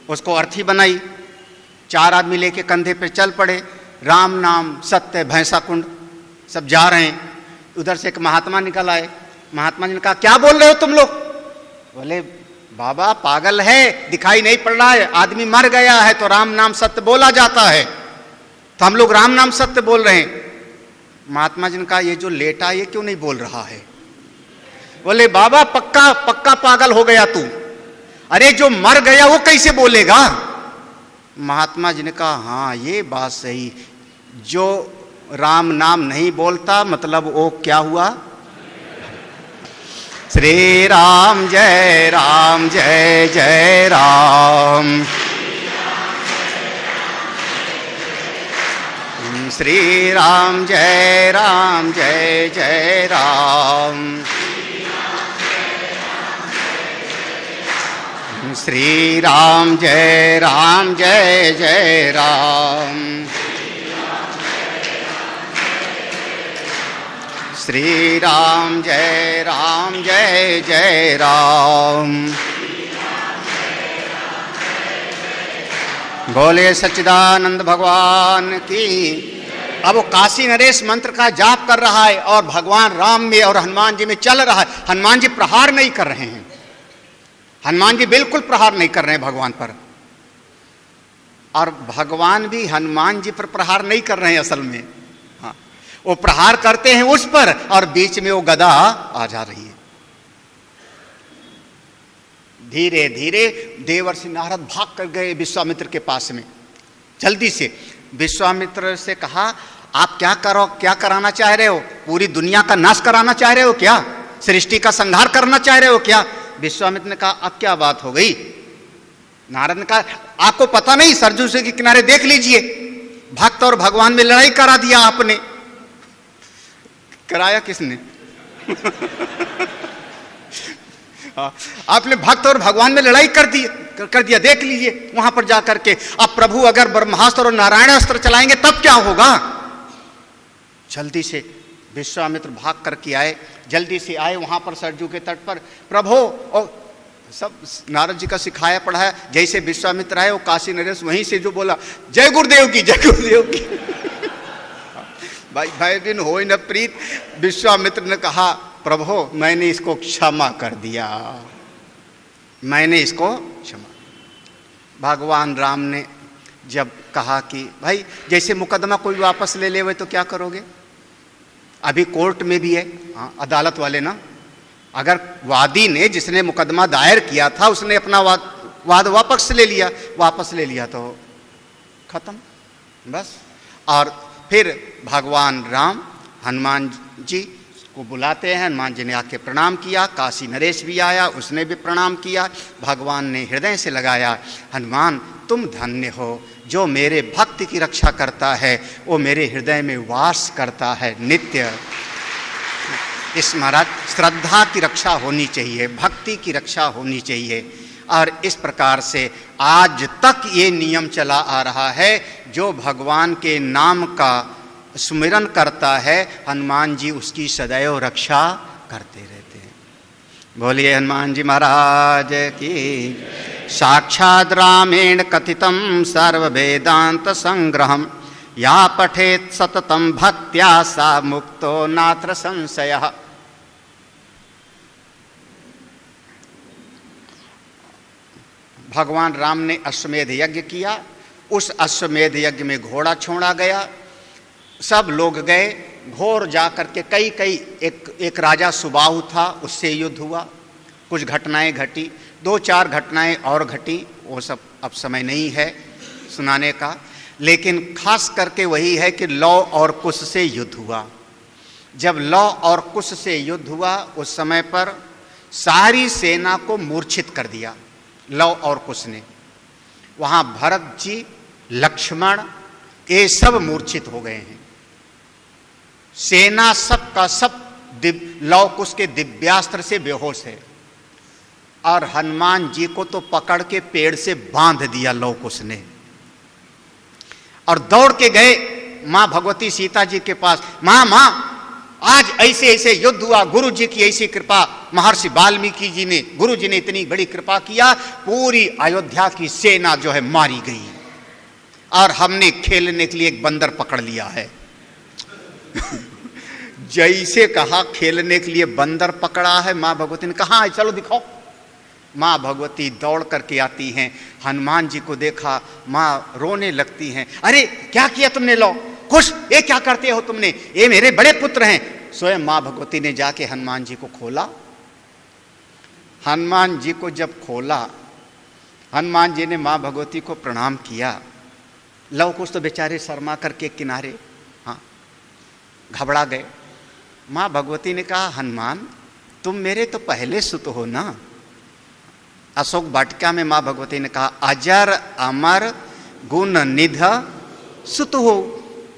उसको अर्थी बनाई, 4 आदमी लेके कंधे पे चल पड़े, राम नाम सत्य भैंसा कुंड सब जा रहे हैं। उधर से एक महात्मा निकल आए। महात्मा जी ने कहा क्या बोल रहे हो तुम लोग? बोले बाबा पागल है, दिखाई नहीं पड़ रहा है, आदमी मर गया है तो राम नाम सत्य बोला जाता है, तो हम लोग राम नाम सत्य बोल रहे हैं। महात्मा जी ने कहा ये जो लेटा ये क्यों नहीं बोल रहा है? बोले बाबा पक्का पक्का पागल हो गया तू, अरे जो मर गया वो कैसे बोलेगा? महात्मा जी ने कहा हाँ ये बात सही, जो राम नाम नहीं बोलता मतलब वो क्या हुआ? श्री राम जय जय राम। श्री राम जय जय राम। श्री राम जय जय राम। श्री राम जय जय राम। बोले सच्चिदानंद भगवान की। अब वो काशी नरेश मंत्र का जाप कर रहा है और भगवान राम में और हनुमान जी में चल रहा है। हनुमान जी प्रहार नहीं कर रहे हैं, हनुमान जी बिल्कुल प्रहार नहीं कर रहे हैं भगवान पर, और भगवान भी हनुमान जी पर प्रहार नहीं कर रहे हैं असल में। हाँ, वो प्रहार करते हैं उस पर और बीच में वो गदा आ जा रही है। धीरे धीरे देवर्षि नारद भाग कर गए विश्वामित्र के पास में। जल्दी से विश्वामित्र से कहा आप क्या कराना चाह रहे हो? पूरी दुनिया का नाश कराना चाह रहे हो क्या? सृष्टि का संहार करना चाह रहे हो क्या? विश्वामित्र ने कहा अब क्या बात हो गई? नारद ने कहा आपको पता नहीं, सरजू से के किनारे देख लीजिए, भक्त और भगवान में लड़ाई करा दिया आपने। कराया किसने? आपने भक्त और भगवान में लड़ाई कर दिया, देख लीजिए वहां पर जाकर के। अब प्रभु अगर ब्रह्मास्त्र और नारायणास्त्र चलाएंगे तब क्या होगा? जल्दी से विश्वामित्र भाग करके आए, जल्दी से आए वहां पर सरजू के तट पर। प्रभु और सब नारद जी का सिखाया पढ़ाया। जैसे विश्वामित्र आए वो काशी नरेश वहीं से जो बोला जय गुरुदेव की, जय गुरुदेव की। भाई दिन हो न प्रीत। विश्वामित्र ने कहा प्रभु मैंने इसको क्षमा कर दिया, मैंने इसको क्षमा। भगवान राम ने जब कहा कि भाई जैसे मुकदमा कोई वापस ले ले तो क्या करोगे? अभी कोर्ट में भी है, अदालत वाले ना, अगर वादी ने जिसने मुकदमा दायर किया था उसने अपना वाद वापस ले लिया तो खत्म बस। और फिर भगवान राम हनुमान जी को बुलाते हैं। हनुमान जी ने आके प्रणाम किया, काशी नरेश भी आया, उसने भी प्रणाम किया। भगवान ने हृदय से लगाया हनुमान तुम धन्य हो, जो मेरे भक्ति की रक्षा करता है वो मेरे हृदय में वास करता है नित्य। इस महाराज श्रद्धा की रक्षा होनी चाहिए, भक्ति की रक्षा होनी चाहिए। और इस प्रकार से आज तक ये नियम चला आ रहा है, जो भगवान के नाम का सुमिरन करता है हनुमान जी उसकी सदैव रक्षा करते रहते हैं। बोलिए हनुमान जी महाराज की। साक्षात् रामेण कथितं सर्व वेदांत संग्रहम, या पठेत सततम भक्त्या सा मुक्तो नात्र संशयः। भगवान राम ने अश्वमेध यज्ञ किया, उस अश्वमेध यज्ञ में घोड़ा छोड़ा गया, सब लोग गए, घोर जा करके कई एक राजा सुबाहु था उससे युद्ध हुआ, कुछ घटनाएं घटी, 2-4 घटनाएं और घटी, वो सब अब समय नहीं है सुनाने का, लेकिन खास करके वही है कि लौ और कुश से युद्ध हुआ। जब लौ और कुश से युद्ध हुआ उस समय पर सारी सेना को मूर्छित कर दिया लौ और कुश ने। वहां भरत जी, लक्ष्मण, ये सब मूर्छित हो गए हैं। सेना सब का सब लौ कुश के दिव्यास्त्र से बेहोश है। और हनुमान जी को तो पकड़ के पेड़ से बांध दिया लौ कुश ने और दौड़ के गए मां भगवती सीता जी के पास। मां मां, आज ऐसे ऐसे युद्ध हुआ, गुरु जी की ऐसी कृपा, महर्षि वाल्मीकि जी ने, गुरु जी ने इतनी बड़ी कृपा किया, पूरी अयोध्या की सेना जो है मारी गई और हमने खेलने के लिए एक बंदर पकड़ लिया है। जैसे कहा खेलने के लिए बंदर पकड़ा है, मां भगवती ने कहा चलो दिखाओ। मां भगवती दौड़ करके आती हैं, हनुमान जी को देखा, मां रोने लगती हैं। अरे क्या किया तुमने लो कुश, ये क्या करते हो तुमने, ये मेरे बड़े पुत्र हैं। स्वयं मां भगवती ने जाके हनुमान जी को खोला। हनुमान जी को जब खोला, हनुमान जी ने मां भगवती को प्रणाम किया। लव कुश तो बेचारे शर्मा करके किनारे घबरा गए। मां भगवती ने कहा, हनुमान तुम मेरे तो पहले सुत हो ना। अशोक वाटिका में मां भगवती ने कहा, अजर अमर गुण निध सुत हो।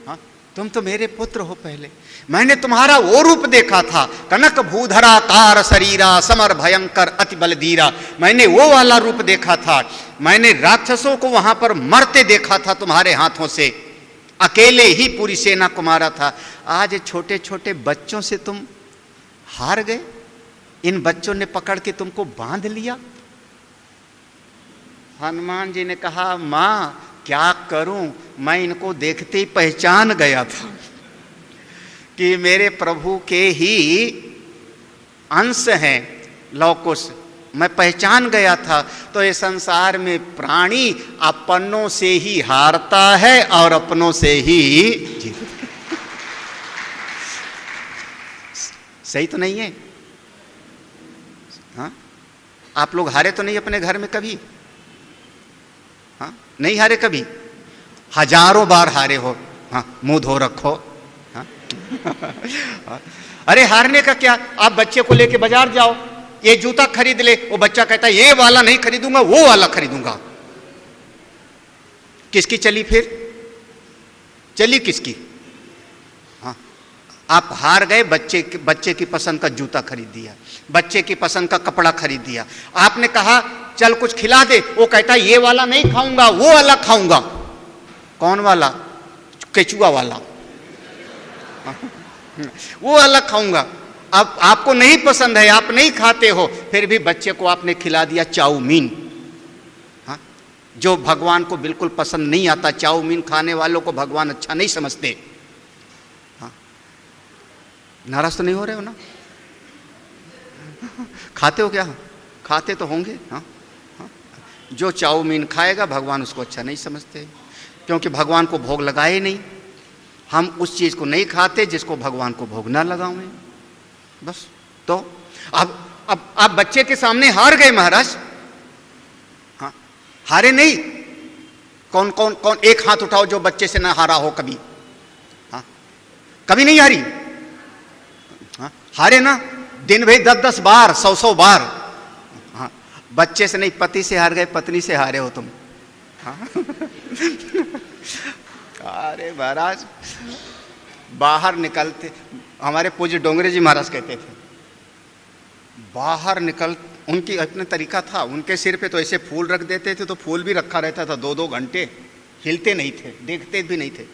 हाँ, तुम तो मेरे पुत्र हो पहले। मैंने तुम्हारा वो रूप देखा था, कनक भूधराकार शरीरा समर भयंकर अति बलधीरा। मैंने वो वाला रूप देखा था। मैंने राक्षसों को वहां पर मरते देखा था तुम्हारे हाथों से, अकेले ही पूरी सेना को मारा था। आज छोटे छोटे बच्चों से तुम हार गए, इन बच्चों ने पकड़ के तुमको बांध लिया। हनुमान जी ने कहा, मां क्या करूं, मैं इनको देखते ही पहचान गया था कि मेरे प्रभु के ही अंश हैं लव कुश, मैं पहचान गया था। तो ये संसार में प्राणी अपनों से ही हारता है और अपनों से ही जीतता। सही तो नहीं है? हाँ, आप लोग हारे तो नहीं अपने घर में कभी? हाँ, नहीं हारे कभी? हजारों बार हारे हो। हाँ, मुंह धो रखो। हाँ? अरे हारने का क्या, आप बच्चे को लेके बाजार जाओ, ये जूता खरीद ले, वो बच्चा कहता है ये वाला नहीं खरीदूंगा, वो वाला खरीदूंगा। किसकी चली फिर? चली किसकी? हाँ, आप हार गए, बच्चे की पसंद का जूता खरीद दिया, बच्चे की पसंद का कपड़ा खरीद दिया। आपने कहा चल कुछ खिला दे, वो कहता है ये वाला नहीं खाऊंगा, वो वाला खाऊंगा। कौन वाला? केचुआ वाला। वो वाला खाऊंगा। अब आपको नहीं पसंद है, आप नहीं खाते हो, फिर भी बच्चे को आपने खिला दिया चाउमीन। हाँ, जो भगवान को बिल्कुल पसंद नहीं आता, चाउमीन खाने वालों को भगवान अच्छा नहीं समझते। हाँ, नाराज तो नहीं हो रहे हो ना? खाते हो क्या? खाते तो होंगे। हाँ, हाँ। जो चाउमीन खाएगा भगवान उसको अच्छा नहीं समझते, क्योंकि भगवान को भोग लगाए नहीं। हम उस चीज को नहीं खाते जिसको भगवान को भोग ना लगाएं, बस। तो अब आप बच्चे के सामने हार गए महाराज। हाँ, हारे नहीं। कौन कौन कौन एक हाथ उठाओ जो बच्चे से ना हारा हो कभी। हाँ, कभी नहीं हारी। हाँ, हारे ना, दिन भर 10-10 बार, 100-100 बार। हाँ, बच्चे से नहीं, पति से हार गए, पत्नी से हारे हो तुम। हाँ? अरे महाराज, बाहर निकलते, हमारे पूज्य डोंगरे जी महाराज कहते थे, बाहर निकल, उनकी अपना तरीका था, उनके सिर पे तो ऐसे फूल रख देते थे तो फूल भी रखा रहता था 2-2 घंटे, हिलते नहीं थे, देखते भी नहीं थे,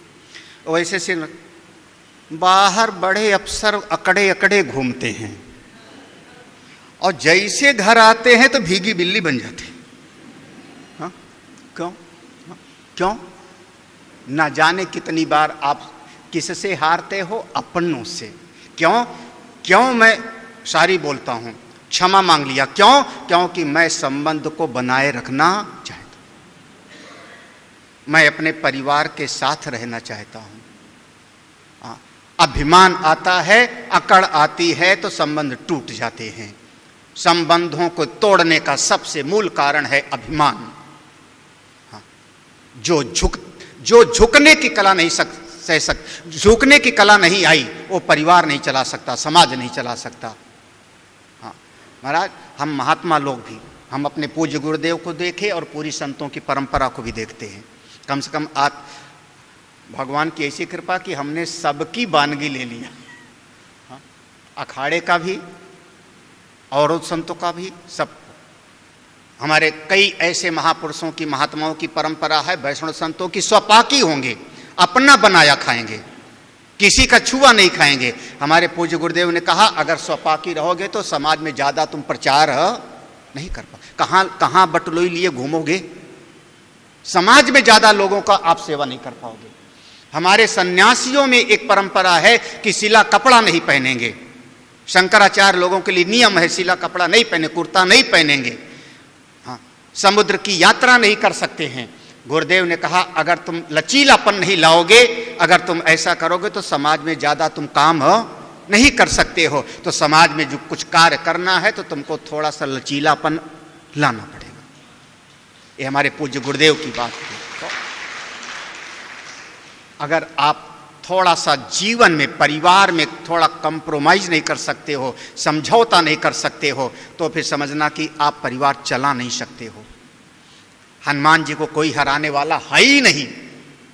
वैसे सिर। बाहर बड़े अफसर अकड़े अकड़े घूमते हैं और जैसे घर आते हैं तो भीगी बिल्ली बन जाते। हाँ, क्यों? हाँ, क्यों? ना जाने कितनी बार आप किससे हारते हो? अपनों से। क्यों? क्यों मैं सारी बोलता हूं, क्षमा मांग लिया। क्यों? क्योंकि मैं संबंध को बनाए रखना चाहता हूं, मैं अपने परिवार के साथ रहना चाहता हूं। अभिमान आता है, अकड़ आती है तो संबंध टूट जाते हैं। संबंधों को तोड़ने का सबसे मूल कारण है अभिमान। जो झुकने की कला नहीं सह सकता, झुकने की कला नहीं आई, वो परिवार नहीं चला सकता, समाज नहीं चला सकता। हाँ महाराज, हम महात्मा लोग भी हम अपने पूज्य गुरुदेव को देखें और पूरी संतों की परंपरा को भी देखते हैं। कम से कम आप भगवान की ऐसी कृपा कि हमने सबकी वानगी ले लिया, हाँ? अखाड़े का भी और संतों का भी, सब। हमारे कई ऐसे महापुरुषों की महात्माओं की परंपरा है, वैष्णव संतों की स्वपाकी होंगे, अपना बनाया खाएंगे, किसी का छुआ नहीं खाएंगे। हमारे पूज्य गुरुदेव ने कहा अगर स्वपाकी रहोगे तो समाज में ज्यादा तुम प्रचार नहीं कर पा, कहां बटलोई लिए घूमोगे, समाज में ज्यादा लोगों का आप सेवा नहीं कर पाओगे। हमारे सन्यासियों में एक परंपरा है कि सिला कपड़ा नहीं पहनेंगे, शंकराचार्य लोगों के लिए नियम है सिला कपड़ा नहीं पहने, कुर्ता नहीं पहनेंगे, हाँ, समुद्र की यात्रा नहीं कर सकते हैं। गुरुदेव ने कहा अगर तुम लचीलापन नहीं लाओगे, अगर तुम ऐसा करोगे तो समाज में ज्यादा तुम काम नहीं कर सकते हो। तो समाज में जो कुछ कार्य करना है तो तुमको थोड़ा सा लचीलापन लाना पड़ेगा। ये हमारे पूज्य गुरुदेव की बात है। तो अगर आप थोड़ा सा जीवन में, परिवार में थोड़ा कंप्रोमाइज नहीं कर सकते हो, समझौता नहीं कर सकते हो, तो फिर समझना कि आप परिवार चला नहीं सकते हो। हनुमान जी को कोई हराने वाला है ही नहीं।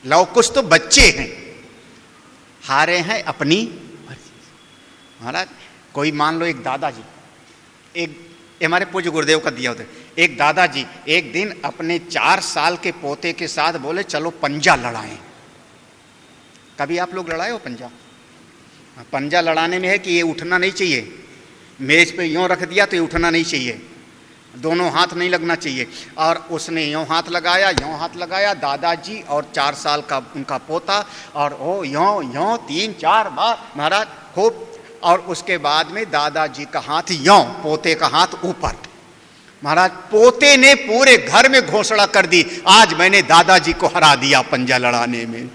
लव कुछ तो बच्चे हैं, हारे हैं अपनी महाराज। कोई मान लो एक दादाजी, एक हमारे पूज्य गुरुदेव का दिया होता है, एक दादाजी एक दिन अपने 4 साल के पोते के साथ बोले चलो पंजा लड़ाएं। कभी आप लोग लड़ाए हो पंजा? पंजा लड़ाने में है कि ये उठना नहीं चाहिए, मेज पे यूं रख दिया तो ये उठना नहीं चाहिए, दोनों हाथ नहीं लगना चाहिए। और उसने यूं हाथ लगाया दादाजी और 4 साल का उनका पोता, और ओ यों 3-4 बार महाराज खूब। और उसके बाद में दादाजी का हाथ यों, पोते का हाथ ऊपर। महाराज पोते ने पूरे घर में घोषणा कर दी आज मैंने दादाजी को हरा दिया पंजा लड़ाने में।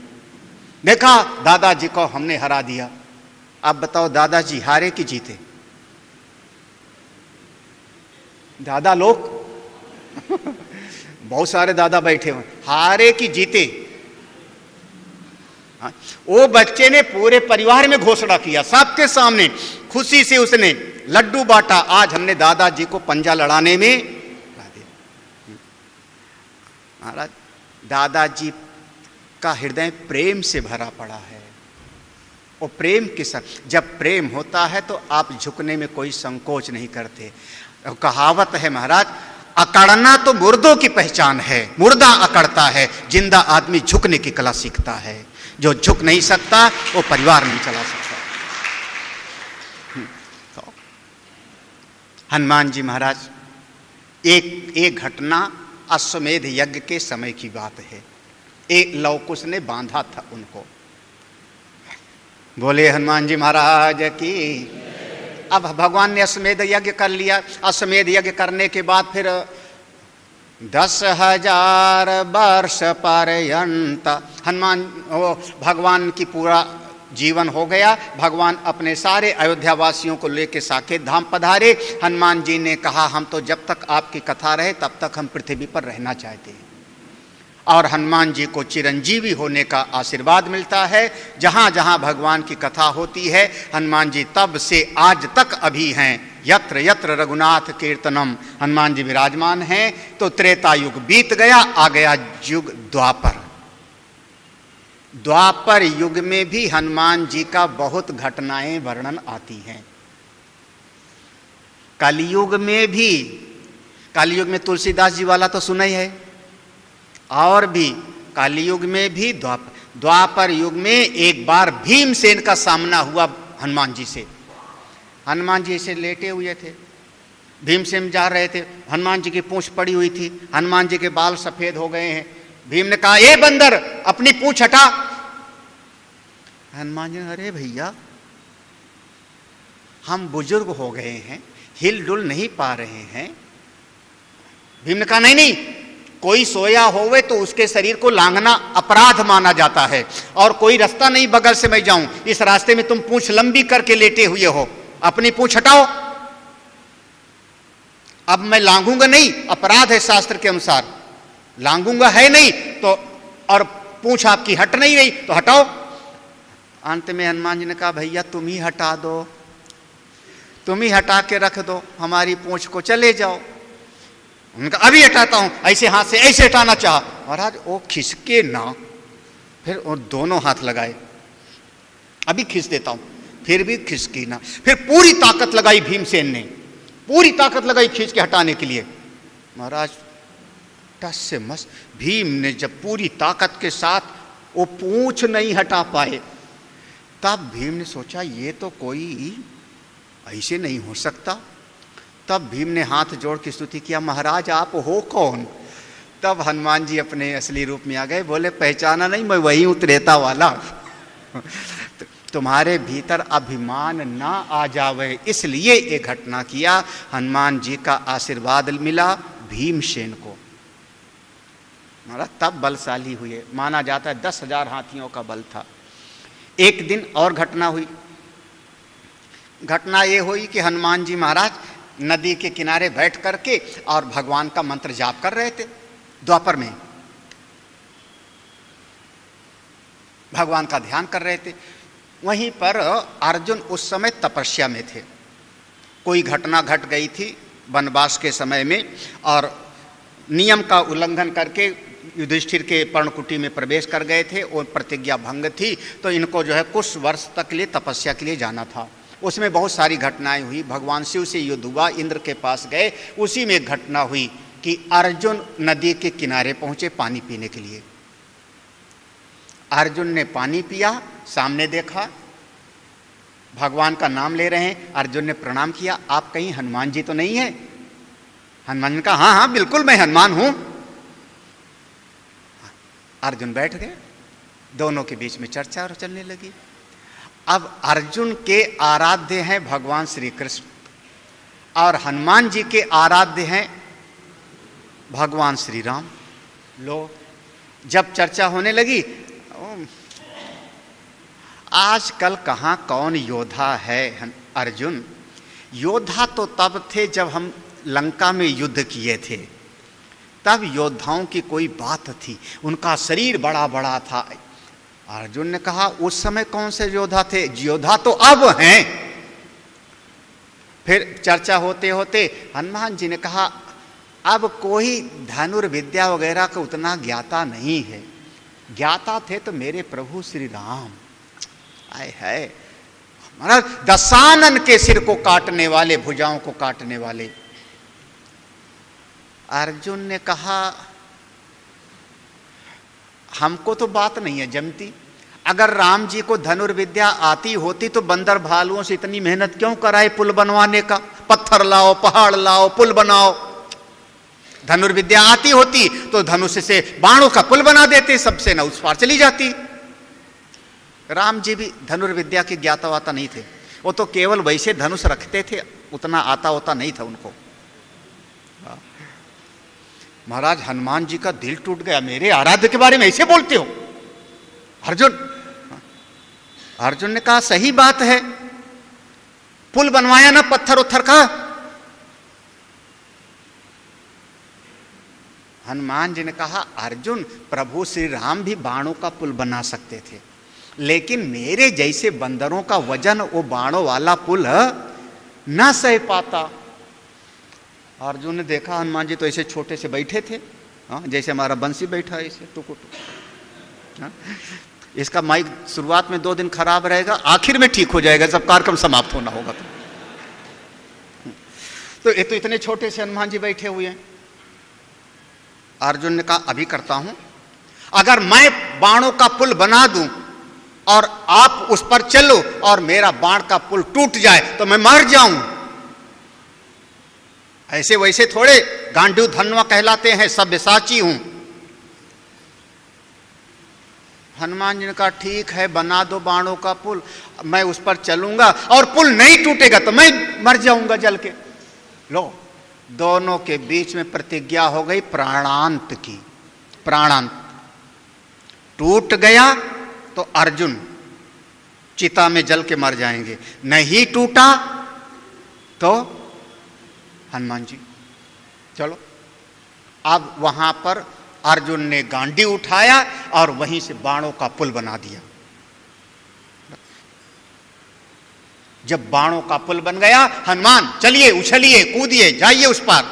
देखा दादाजी को हमने हरा दिया। अब बताओ दादाजी हारे कि जीते? दादा लोग बहुत सारे दादा बैठे हुए, हारे कि जीते? हाँ? वो बच्चे ने पूरे परिवार में घोषणा किया, सबके सामने खुशी से उसने लड्डू बांटा, आज हमने दादाजी को पंजा लड़ाने में हरा दिया। महाराज दादाजी का हृदय प्रेम से भरा पड़ा है। वो प्रेम के साथ, जब प्रेम होता है तो आप झुकने में कोई संकोच नहीं करते। कहावत है महाराज, अकड़ना तो मुर्दों की पहचान है, मुर्दा अकड़ता है, जिंदा आदमी झुकने की कला सीखता है। जो झुक नहीं सकता वो परिवार नहीं चला सकता। तो हनुमान जी महाराज, एक घटना अश्वमेध यज्ञ के समय की बात है। एक लवकुश ने बांधा था उनको। बोले हनुमान जी महाराज की। अब भगवान ने अश्वमेध यज्ञ कर लिया। अश्वमेध यज्ञ करने के बाद फिर 10,000 वर्ष पर्यंत हनुमान भगवान की पूरा जीवन हो गया। भगवान अपने सारे अयोध्या वासियों को लेकर साकेत धाम पधारे। हनुमान जी ने कहा हम तो जब तक आपकी कथा रहे तब तक हम पृथ्वी पर रहना चाहते हैं। और हनुमान जी को चिरंजीवी होने का आशीर्वाद मिलता है। जहाँ जहाँ भगवान की कथा होती है हनुमान जी तब से आज तक अभी हैं। यत्र यत्र रघुनाथ कीर्तनम, हनुमान जी विराजमान हैं। तो त्रेता युग बीत गया, आ गया युग द्वापर। द्वापर युग में भी हनुमान जी का बहुत घटनाएं वर्णन आती हैं। कलयुग में भी, कलयुग में तुलसीदास जी वाला तो सुना ही है, और भी कलयुग में भी द्वापर युग में एक बार भीमसेन का सामना हुआ हनुमान जी से। हनुमान जी ऐसे लेटे हुए थे, भीमसेन जा रहे थे, हनुमान जी की पूंछ पड़ी हुई थी, हनुमान जी के बाल सफेद हो गए हैं। भीम ने कहा ए बंदर अपनी पूंछ हटा। हनुमान जी ने अरे भैया हम बुजुर्ग हो गए हैं, हिल डुल नहीं पा रहे हैं। भीम ने कहा नहीं नहीं, कोई सोया होवे तो उसके शरीर को लांघना अपराध माना जाता है, और कोई रास्ता नहीं बगल से मैं जाऊं, इस रास्ते में तुम पूंछ लंबी करके लेटे हुए हो, अपनी पूंछ हटाओ। अब मैं लांघूंगा नहीं, अपराध है शास्त्र के अनुसार, लांघूंगा है नहीं तो, और पूंछ आपकी हट नहीं रही तो हटाओ। अंत में हनुमान जी ने कहा भैया तुम ही हटा दो, तुम ही हटा के रख दो हमारी पूंछ को, चले जाओ। उनका अभी हटाता हूं, ऐसे हाथ से ऐसे हटाना चाहा। महाराज वो खिसके ना, फिर वो दोनों हाथ लगाए, अभी खींच देता हूं, फिर भी खिसकी ना। फिर पूरी ताकत लगाई भीमसेन ने, पूरी ताकत लगाई खींच के हटाने के लिए। महाराज टस से मस भीम ने जब पूरी ताकत के साथ वो पूंछ नहीं हटा पाए, तब भीम ने सोचा ये तो कोई ऐसे नहीं हो सकता। तब भीम ने हाथ जोड़ के स्तुति किया, महाराज आप हो कौन? तब हनुमान जी अपने असली रूप में आ गए, बोले पहचाना नहीं, मैं वही हूं त्रेता वाला। तुम्हारे भीतर अभिमान ना आ जावे, इसलिए ये घटना किया। हनुमान जी का आशीर्वाद मिला भीमसेन को, महाराज तब बलशाली हुए। माना जाता है 10,000 हाथियों का बल था। एक दिन और घटना हुई। घटना ये हुई कि हनुमान जी महाराज नदी के किनारे बैठ करके और भगवान का मंत्र जाप कर रहे थे। द्वापर में भगवान का ध्यान कर रहे थे। वहीं पर अर्जुन उस समय तपस्या में थे। कोई घटना घट गई थी वनवास के समय में, और नियम का उल्लंघन करके युधिष्ठिर के पर्णकुटी में प्रवेश कर गए थे और प्रतिज्ञा भंग थी, तो इनको जो है कुछ वर्ष तक के लिए तपस्या के लिए जाना था। उसमें बहुत सारी घटनाएं हुई। भगवान शिव से युद्ध हुआ, इंद्र के पास गए। उसी में एक घटना हुई कि अर्जुन नदी के किनारे पहुंचे पानी पीने के लिए। अर्जुन ने पानी पिया, सामने देखा भगवान का नाम ले रहे हैं। अर्जुन ने प्रणाम किया, आप कहीं हनुमान जी तो नहीं है? हनुमान ने कहा हाँ हाँ बिल्कुल मैं हनुमान हूं। अर्जुन बैठ गए, दोनों के बीच में चर्चा और चलने लगी। अब अर्जुन के आराध्य हैं भगवान श्री कृष्ण और हनुमान जी के आराध्य हैं भगवान श्री राम। लो जब चर्चा होने लगी, आजकल कहाँ कौन योद्धा है अर्जुन? योद्धा तो तब थे जब हम लंका में युद्ध किए थे, तब योद्धाओं की कोई बात थी, उनका शरीर बड़ा बड़ा था। अर्जुन ने कहा उस समय कौन से योद्धा थे? योद्धा तो अब हैं। फिर चर्चा होते होते हनुमान जी ने कहा अब कोई धनुर्विद्या वगैरह का उतना ज्ञाता नहीं है, ज्ञाता थे तो मेरे प्रभु श्री राम। आए है हमारा दशानन के सिर को काटने वाले, भुजाओं को काटने वाले। अर्जुन ने कहा हमको तो बात नहीं है जमती। अगर राम जी को धनुर्विद्या आती होती तो बंदर भालुओं से इतनी मेहनत क्यों कराए पुल बनवाने का? पत्थर लाओ, पहाड़ लाओ, पुल बनाओ। धनुर्विद्या आती होती तो धनुष से बाणों का पुल बना देते, सबसे न उस पार चली जाती। राम जी भी धनुर्विद्या के ज्ञाता वाता नहीं थे, वो तो केवल वैसे धनुष रखते थे, उतना आता होता नहीं था उनको। महाराज हनुमान जी का दिल टूट गया, मेरे आराध्य के बारे में ऐसे बोलते हो? अर्जुन ने कहा सही बात है, पुल बनवाया ना पत्थर उत्थर का। हनुमान जी ने कहा अर्जुन प्रभु श्री राम भी बाणों का पुल बना सकते थे, लेकिन मेरे जैसे बंदरों का वजन वो बाणों वाला पुल ना सह पाता। अर्जुन ने देखा हनुमान जी तो ऐसे छोटे से बैठे थे, जैसे हमारा बंसी बैठा है ऐसे टुकु टुकु। इसका माइक शुरुआत में 2 दिन खराब रहेगा, आखिर में ठीक हो जाएगा जब कार्यक्रम समाप्त होना होगा। तो ये तो इतने छोटे से हनुमान जी बैठे हुए हैं। अर्जुन ने कहा अभी करता हूं, अगर मैं बाणों का पुल बना दूं और आप उस पर चलो और मेरा बाण का पुल टूट जाए तो मैं मर जाऊं। ऐसे वैसे थोड़े गांडीव धनवा कहलाते हैं, सब्यसाची हूं। हनुमान जी ने कहा ठीक है बना दो बाणों का पुल, मैं उस पर चलूंगा और पुल नहीं टूटेगा तो मैं मर जाऊंगा जल के। लो दोनों के बीच में प्रतिज्ञा हो गई प्राणांत की। प्राणांत टूट गया तो अर्जुन चिता में जल के मर जाएंगे, नहीं टूटा तो हनुमान जी। चलो अब वहां पर अर्जुन ने गांडी उठाया और वहीं से बाणों का पुल बना दिया। जब बाणों का पुल बन गया, हनुमान चलिए, उछलिए, कूदिए, जाइए उस पार।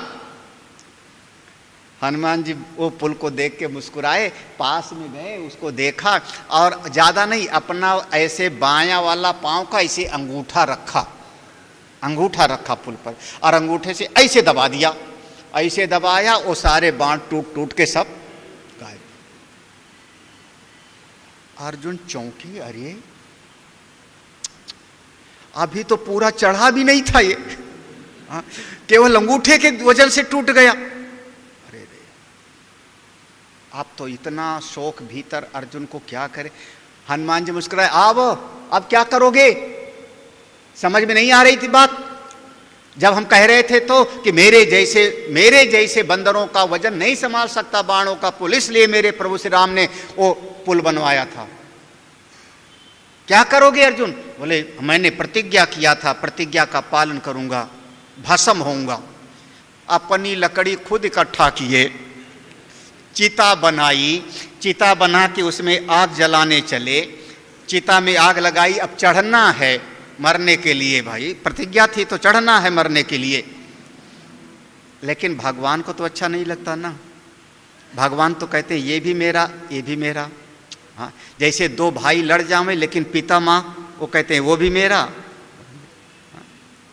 हनुमान जी वो पुल को देख के मुस्कुराए, पास में गए, उसको देखा और ज्यादा नहीं, अपना ऐसे बायां वाला पांव का ऐसे अंगूठा रखा पुल पर और अंगूठे से ऐसे दबा दिया, ऐसे दबाया, वो सारे बाण टूट टूट के सब गायब। अर्जुन चौंके, अरे अभी तो पूरा चढ़ा भी नहीं था ये, केवल अंगूठे के वजन से टूट गया। अरे रे, अब तो इतना शोक भीतर, अर्जुन को क्या करे। हनुमान जी मुस्कुराए, अब क्या करोगे? समझ में नहीं आ रही थी बात। जब हम कह रहे थे तो कि मेरे जैसे बंदरों का वजन नहीं संभाल सकता बाणों का पुल, इसलिए मेरे प्रभु श्री राम ने वो पुल बनवाया था। क्या करोगे अर्जुन? बोले मैंने प्रतिज्ञा किया था, प्रतिज्ञा का पालन करूंगा, भस्म होऊंगा। अपनी लकड़ी खुद इकट्ठा किए, चिता बनाई, चिता बना के उसमें आग जलाने चले, चिता में आग लगाई, अब चढ़ना है मरने के लिए। भाई प्रतिज्ञा थी तो चढ़ना है मरने के लिए। लेकिन भगवान को तो अच्छा नहीं लगता ना, भगवान तो कहते ये भी मेरा, ये भी मेरा। हाँ, जैसे दो भाई लड़ जावे लेकिन पिता माँ वो कहते हैं वो भी मेरा,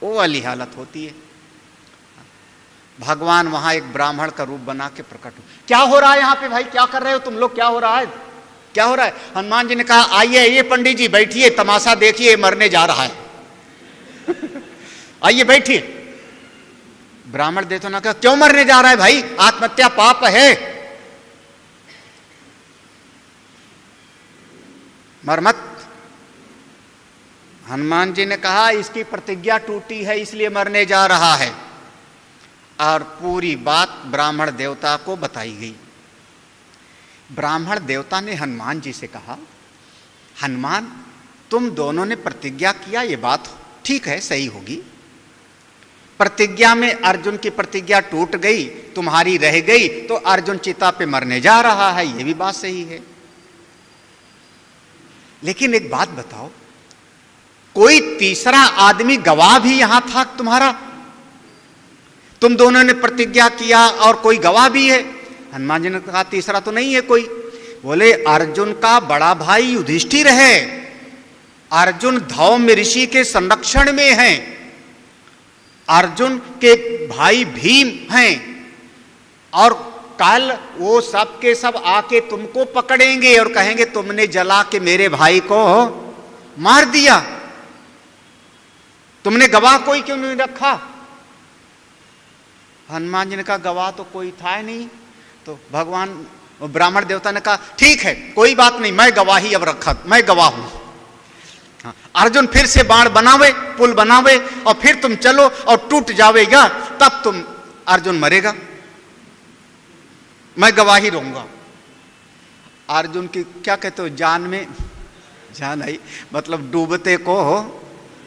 वो वाली हालत होती है। भगवान वहां एक ब्राह्मण का रूप बना के प्रकट हो। क्या हो रहा है यहाँ पे भाई? क्या कर रहे हो तुम लोग? क्या हो रहा है? क्या हो रहा है? हनुमान जी ने कहा आइए आइए पंडित जी बैठिए, तमाशा देखिए, मरने जा रहा है। आइए बैठिए। ब्राह्मण दे तो ना कहा क्यों मरने जा रहा है भाई? आत्महत्या पाप है, मर मत। हनुमान जी ने कहा इसकी प्रतिज्ञा टूटी है इसलिए मरने जा रहा है। और पूरी बात ब्राह्मण देवता को बताई गई। ब्राह्मण देवता ने हनुमान जी से कहा, हनुमान तुम दोनों ने प्रतिज्ञा किया, ये बात ठीक है, सही होगी। प्रतिज्ञा में अर्जुन की प्रतिज्ञा टूट गई, तुम्हारी रह गई, तो अर्जुन चिता पे मरने जा रहा है, ये भी बात सही है। लेकिन एक बात बताओ, कोई तीसरा आदमी गवाह भी यहां था तुम्हारा? तुम दोनों ने प्रतिज्ञा किया और कोई गवाह भी है? हनुमान जी ने कहा तीसरा तो नहीं है कोई। बोले अर्जुन का बड़ा भाई युधिष्ठिर है, अर्जुन धौम्य ऋषि के संरक्षण में है, अर्जुन के भाई भीम हैं, और कल वो सब के सब आके तुमको पकड़ेंगे और कहेंगे तुमने जला के मेरे भाई को मार दिया, तुमने गवाह कोई क्यों नहीं रखा? हनुमान जी ने कहा गवाह तो कोई था ही नहीं। तो भगवान ब्राह्मण देवता ने कहा ठीक है कोई बात नहीं, मैं गवाही अब रखा, मैं गवाह हूं। हाँ, अर्जुन फिर से बाण बनावे, पुल बनावे, और फिर तुम चलो और टूट जावेगा, तब तुम अर्जुन मरेगा, मैं गवाही रहूंगा। अर्जुन की क्या कहते हो, जान में जान आई, मतलब डूबते को हो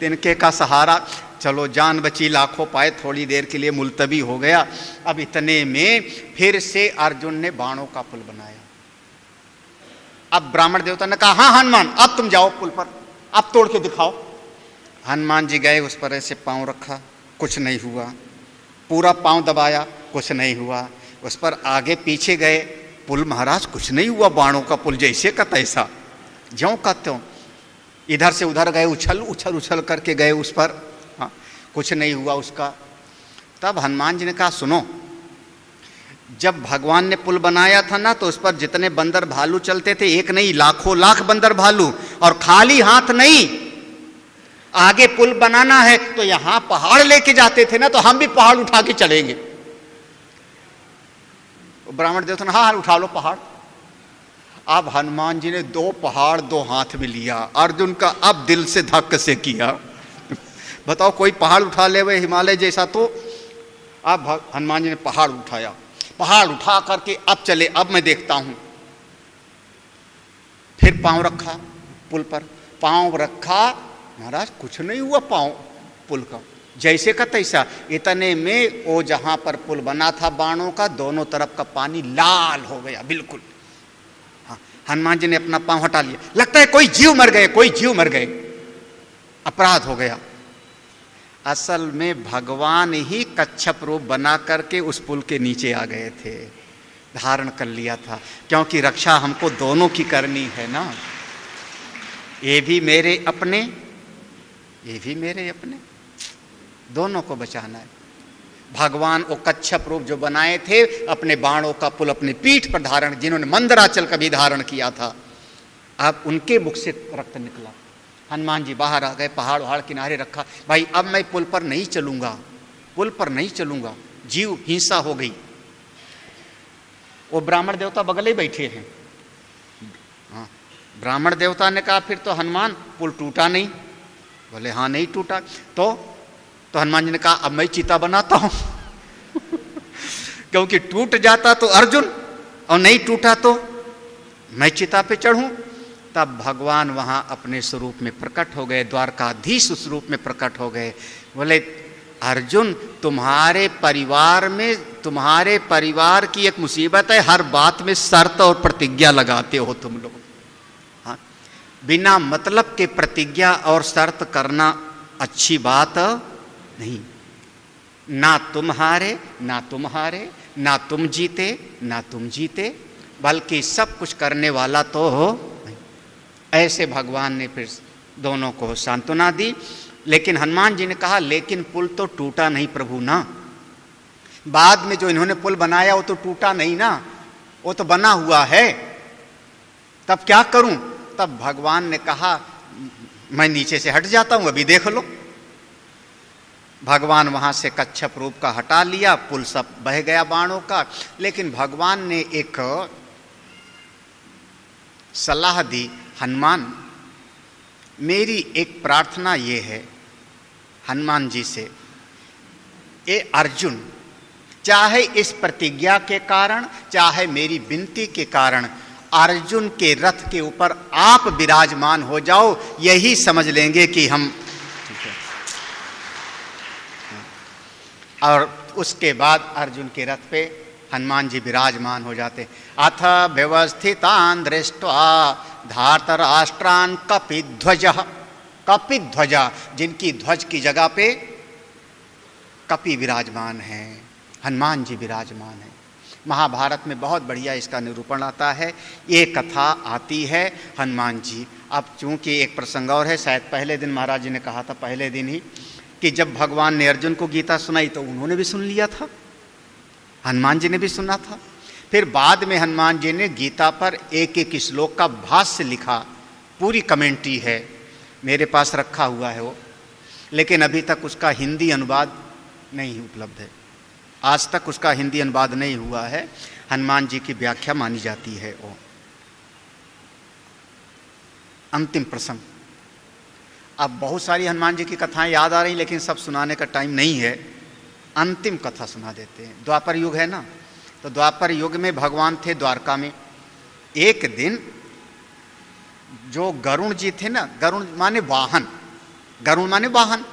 तिनके का सहारा। चलो जान बची, लाखों पाए, थोड़ी देर के लिए मुलतवी हो गया। अब इतने में फिर से अर्जुन ने बाणों का पुल बनाया। अब ब्राह्मण देवता ने कहा हाँ हनुमान अब तुम जाओ पुल पर, अब तोड़ के दिखाओ। हनुमान जी गए, उस पर ऐसे पांव रखा, कुछ नहीं हुआ, पूरा पांव दबाया, कुछ नहीं हुआ, उस पर आगे पीछे गए, पुल महाराज कुछ नहीं हुआ, बाणों का पुल जैसे का तैसा, ज्यों का त्यों। इधर से उधर गए, उछल उछल उछल करके गए उस पर, हाँ कुछ नहीं हुआ उसका। तब हनुमान जी ने कहा सुनो, जब भगवान ने पुल बनाया था ना, तो उस पर जितने बंदर भालू चलते थे, एक नहीं लाखों लाख बंदर भालू, और खाली हाथ नहीं, आगे पुल बनाना है तो यहां पहाड़ लेके जाते थे ना, तो हम भी पहाड़ उठा के चलेंगे। ब्राह्मण देवता ने हाँ उठा लो पहाड़। अब हनुमान जी ने 2 पहाड़ 2 हाथ में लिया, अर्जुन का अब दिल से धक्क से किया। बताओ कोई पहाड़ उठा ले वे हिमालय जैसा, तो अब हनुमान जी ने पहाड़ उठाया, पहाड़ उठा करके अब चले, अब मैं देखता हूं। फिर पांव रखा पुल पर, पांव रखा, महाराज कुछ नहीं हुआ, पांव पुल का जैसे का तैसा। इतने में वो जहां पर पुल बना था बाणों का, दोनों तरफ का पानी लाल हो गया बिल्कुल। हाँ, हनुमान जी ने अपना पांव हटा लिया, लगता है कोई जीव मर गए, कोई जीव मर गए, अपराध हो गया। असल में भगवान ही कच्छप रूप बना करके उस पुल के नीचे आ गए थे, धारण कर लिया था, क्योंकि रक्षा हमको दोनों की करनी है ना। ये भी मेरे अपने, ये भी मेरे अपने, दोनों को बचाना है। भगवान वो कच्छप रूप जो बनाए थे, अपने बाणों का पुल अपनी पीठ पर धारण, जिन्होंने मंदराचल का भी धारण किया था, अब उनके मुख से रक्त निकला। हनुमान जी बाहर आ गए, पहाड़ वहाड़ किनारे रखा, भाई अब मैं पुल पर नहीं चलूंगा, पुल पर नहीं चलूंगा, जीव हिंसा हो गई। वो ब्राह्मण देवता बगल ही बैठे हैं। हाँ, ब्राह्मण देवता ने कहा फिर तो हनुमान पुल टूटा नहीं? बोले हाँ नहीं टूटा। तो हनुमान जी ने कहा अब मैं चिता बनाता हूं क्योंकि टूट जाता तो अर्जुन और नहीं टूटा तो मैं चिता पे चढ़ूं। तब भगवान वहां अपने स्वरूप में प्रकट हो गए, द्वारकाधीश उस रूप में प्रकट हो गए। बोले अर्जुन तुम्हारे परिवार की एक मुसीबत है, हर बात में शर्त और प्रतिज्ञा लगाते हो तुम लोग। हाँ, बिना मतलब के प्रतिज्ञा और शर्त करना अच्छी बात नहीं। ना तुम हारे ना तुम हारे, ना तुम जीते ना तुम जीते, बल्कि सब कुछ करने वाला तो हो। ऐसे भगवान ने फिर दोनों को सांत्वना दी। लेकिन हनुमान जी ने कहा लेकिन पुल तो टूटा नहीं प्रभु ना, बाद में जो इन्होंने पुल बनाया वो तो टूटा नहीं ना, वो तो बना हुआ है, तब क्या करूं? तब भगवान ने कहा मैं नीचे से हट जाता हूं, अभी देख लो। भगवान वहां से कच्छप रूप का हटा लिया, पुल सब बह गया बाणों का। लेकिन भगवान ने एक सलाह दी, हनुमान मेरी एक प्रार्थना ये है हनुमान जी से, ए अर्जुन चाहे इस प्रतिज्ञा के कारण चाहे मेरी विनती के कारण अर्जुन के रथ के ऊपर आप विराजमान हो जाओ, यही समझ लेंगे कि हम ठीक है। और उसके बाद अर्जुन के रथ पे हनुमान जी विराजमान हो जाते। अथ व्यवस्थितान दृष्ट्वा धार्तराष्ट्रान कपिध्वजः, कपिध्वजा जिनकी ध्वज की जगह पे कपि विराजमान है, हनुमान जी विराजमान है। महाभारत में बहुत बढ़िया इसका निरूपण आता है, ये कथा आती है हनुमान जी। अब चूंकि एक प्रसंग और है, शायद पहले दिन महाराज जी ने कहा था, पहले दिन ही, कि जब भगवान ने अर्जुन को गीता सुनाई तो उन्होंने भी सुन लिया था, हनुमान जी ने भी सुना था। फिर बाद में हनुमान जी ने गीता पर एक एक श्लोक का भाष्य लिखा, पूरी कमेंट्री है, मेरे पास रखा हुआ है वो, लेकिन अभी तक उसका हिंदी अनुवाद नहीं उपलब्ध है, आज तक उसका हिंदी अनुवाद नहीं हुआ है। हनुमान जी की व्याख्या मानी जाती है वो। अंतिम प्रसंग, अब बहुत सारी हनुमान जी की कथाएं याद आ रही, लेकिन सब सुनाने का टाइम नहीं है, अंतिम कथा सुना देते हैं। द्वापर युग है ना, तो द्वापर युग में भगवान थे द्वारका में। एक दिन जो गरुण जी थे ना, गरुण माने वाहन, गरुण माने वाहन,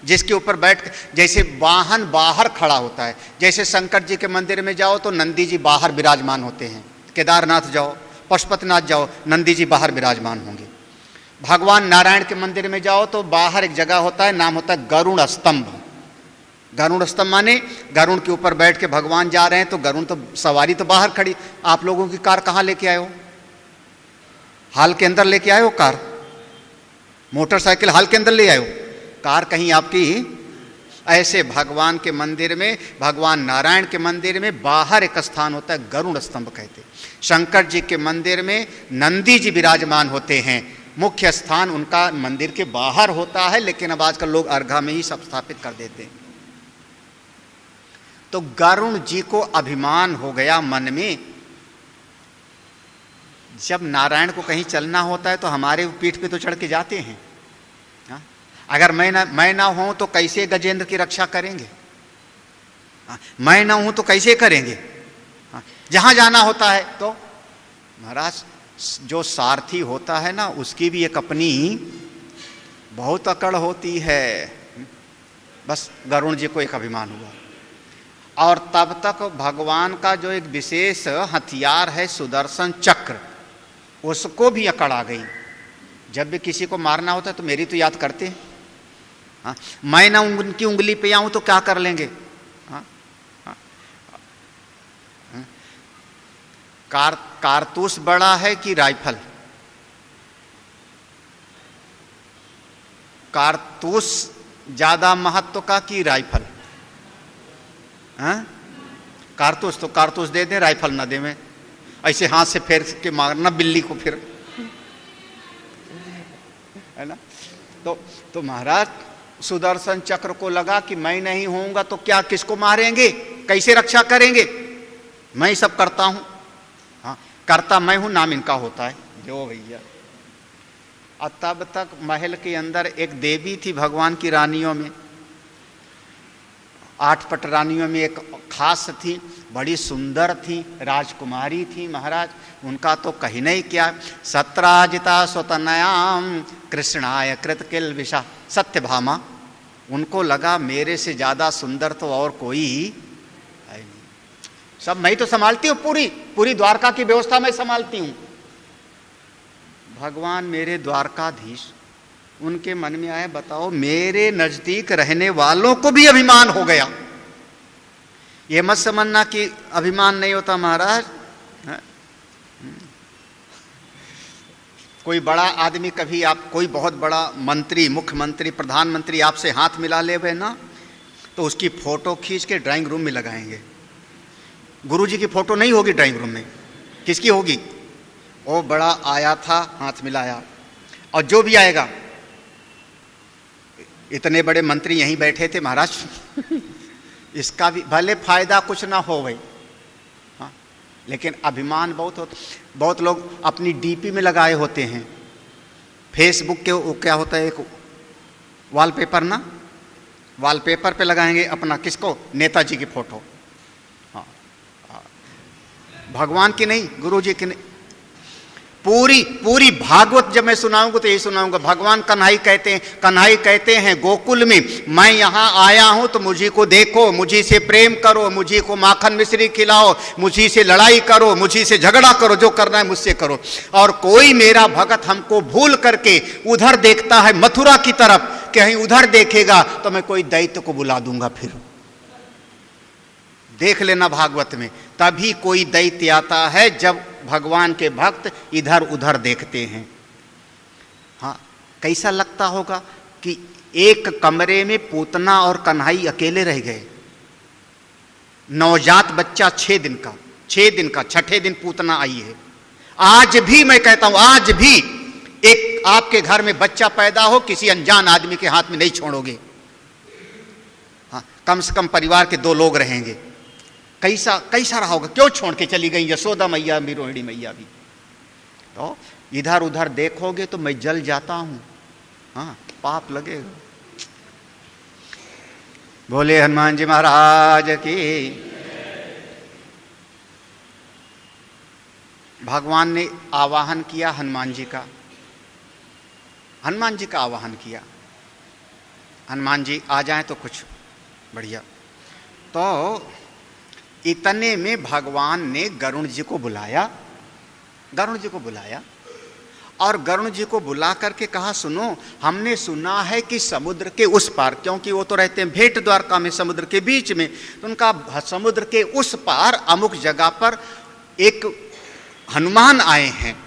जिसके ऊपर बैठ, जैसे वाहन बाहर खड़ा होता है, जैसे शंकर जी के मंदिर में जाओ तो नंदी जी बाहर विराजमान होते हैं, केदारनाथ जाओ, पशुपतिनाथ जाओ, नंदी जी बाहर विराजमान होंगे। भगवान नारायण के मंदिर में जाओ तो बाहर एक जगह होता है, नाम होता है गरुण स्तंभ। गरुण स्तंभ माने गरुण के ऊपर बैठ के भगवान जा रहे हैं, तो गरुण तो सवारी तो बाहर खड़ी। आप लोगों की कार कहाँ लेके आए हो? हाल के अंदर लेके आए हो कार? मोटरसाइकिल हाल के अंदर ले आए हो, कार कहीं आपकी? ऐसे भगवान के मंदिर में, भगवान नारायण के मंदिर में बाहर एक स्थान होता है, गरुड़ स्तंभ कहते। शंकर जी के मंदिर में नंदी जी विराजमान होते हैं, मुख्य स्थान उनका मंदिर के बाहर होता है, लेकिन अब आजकल लोग अर्घा में ही सब स्थापित कर देते हैं। तो गरुण जी को अभिमान हो गया मन में, जब नारायण को कहीं चलना होता है तो हमारे पीठ पे तो चढ़ के जाते हैं, हा? अगर मैं ना हूं तो कैसे गजेंद्र की रक्षा करेंगे? हा? मैं ना हूं तो कैसे करेंगे? हा? जहां जाना होता है तो महाराज जो सारथी होता है ना, उसकी भी एक अपनी बहुत अकड़ होती है। बस गरुण जी को एक अभिमान हुआ, और तब तक भगवान का जो एक विशेष हथियार है सुदर्शन चक्र, उसको भी अकड़ आ गई। जब भी किसी को मारना होता है तो मेरी तो याद करते हैं, हाँ, मैं ना उनकी उंगली पे आऊं तो क्या कर लेंगे? हाँ, हाँ, हाँ। कारतूस बड़ा है कि राइफल? कारतूस ज्यादा महत्व का कि राइफल? हाँ? कारतूस तो कारतूस दे दे, राइफल ना दे, में ऐसे हाथ से फेर के मारना बिल्ली को फिर, है ना? तो महाराज सुदर्शन चक्र को लगा कि मैं नहीं होऊंगा तो क्या, किसको मारेंगे, कैसे रक्षा करेंगे? मैं ही सब करता हूं। हाँ, करता मैं हूं, नाम इनका होता है जो भैया। और तब तक महल के अंदर एक देवी थी भगवान की रानियों में, 8 पट रानियों में एक खास थी, बड़ी सुंदर थी, राजकुमारी थी महाराज। उनका तो कहीं नहीं क्या, सत्राजिता स्वतनयाम कृष्णाय कृत किल विशा, सत्यभामा। उनको लगा मेरे से ज्यादा सुंदर तो और कोई है नहीं, सब मैं तो संभालती हूँ, पूरी द्वारका की व्यवस्था मैं संभालती हूँ। भगवान मेरे द्वारकाधीश, उनके मन में आया, बताओ मेरे नजदीक रहने वालों को भी अभिमान हो गया। ये मत समझना कि अभिमान नहीं होता महाराज। कोई बड़ा आदमी, कभी आप कोई बहुत बड़ा मंत्री, मुख्यमंत्री, प्रधानमंत्री आपसे हाथ मिला ले वे ना, तो उसकी फोटो खींच के ड्राइंग रूम में लगाएंगे। गुरुजी की फोटो नहीं होगी ड्राइंग रूम में, किसकी होगी? वो बड़ा आया था, हाथ मिलाया। और जो भी आएगा, इतने बड़े मंत्री यहीं बैठे थे महाराज, इसका भी भले फायदा कुछ ना हो भाई, हाँ, लेकिन अभिमान बहुत होता। बहुत लोग अपनी डीपी में लगाए होते हैं, फेसबुक के वो क्या होता है, एक वॉलपेपर ना, वॉलपेपर पे लगाएंगे अपना, किसको? नेताजी की फोटो। हाँ, भगवान की नहीं, गुरु जी की नहीं। पूरी भागवत जब मैं सुनाऊंगा तो यही सुनाऊंगा। भगवान कन्हई कहते हैं गोकुल में, मैं यहाँ आया हूं तो मुझी को देखो, मुझी से प्रेम करो, मुझी को माखन मिश्री खिलाओ, मुझी से लड़ाई करो, मुझी से झगड़ा करो, जो करना है मुझसे करो। और कोई मेरा भगत हमको भूल करके उधर देखता है मथुरा की तरफ, कहीं उधर देखेगा तो मैं कोई दैत्य को बुला दूंगा। फिर देख लेना भागवत में, तभी कोई दैत्य आता है जब भगवान के भक्त इधर उधर देखते हैं। हाँ, कैसा लगता होगा कि एक कमरे में पूतना और कन्हई अकेले रह गए। नवजात बच्चा 6 दिन का, 6ठे दिन पूतना आई है। आज भी मैं कहता हूं, आज भी एक आपके घर में बच्चा पैदा हो, किसी अनजान आदमी के हाथ में नहीं छोड़ोगे। हाँ, कम से कम परिवार के 2 लोग रहेंगे। कैसा रहा होगा? क्यों छोड़ के चली गई यशोदा मैया भी, रोहिणी मैया भी? तो इधर उधर देखोगे तो मैं जल जाता हूं। हाँ, पाप लगेगा। बोले हनुमान जी महाराज की। भगवान ने आवाहन किया हनुमान जी का, आवाहन किया। हनुमान जी आ जाएं तो कुछ बढ़िया। तो इतने में भगवान ने गरुण जी को बुलाया, और गरुण जी को बुला करके कहा, सुनो, हमने सुना है कि समुद्र के उस पार, क्योंकि वो तो रहते हैं भेंट द्वारका में, समुद्र के बीच में, तो उनका समुद्र के उस पार अमुक जगह पर एक हनुमान आए हैं,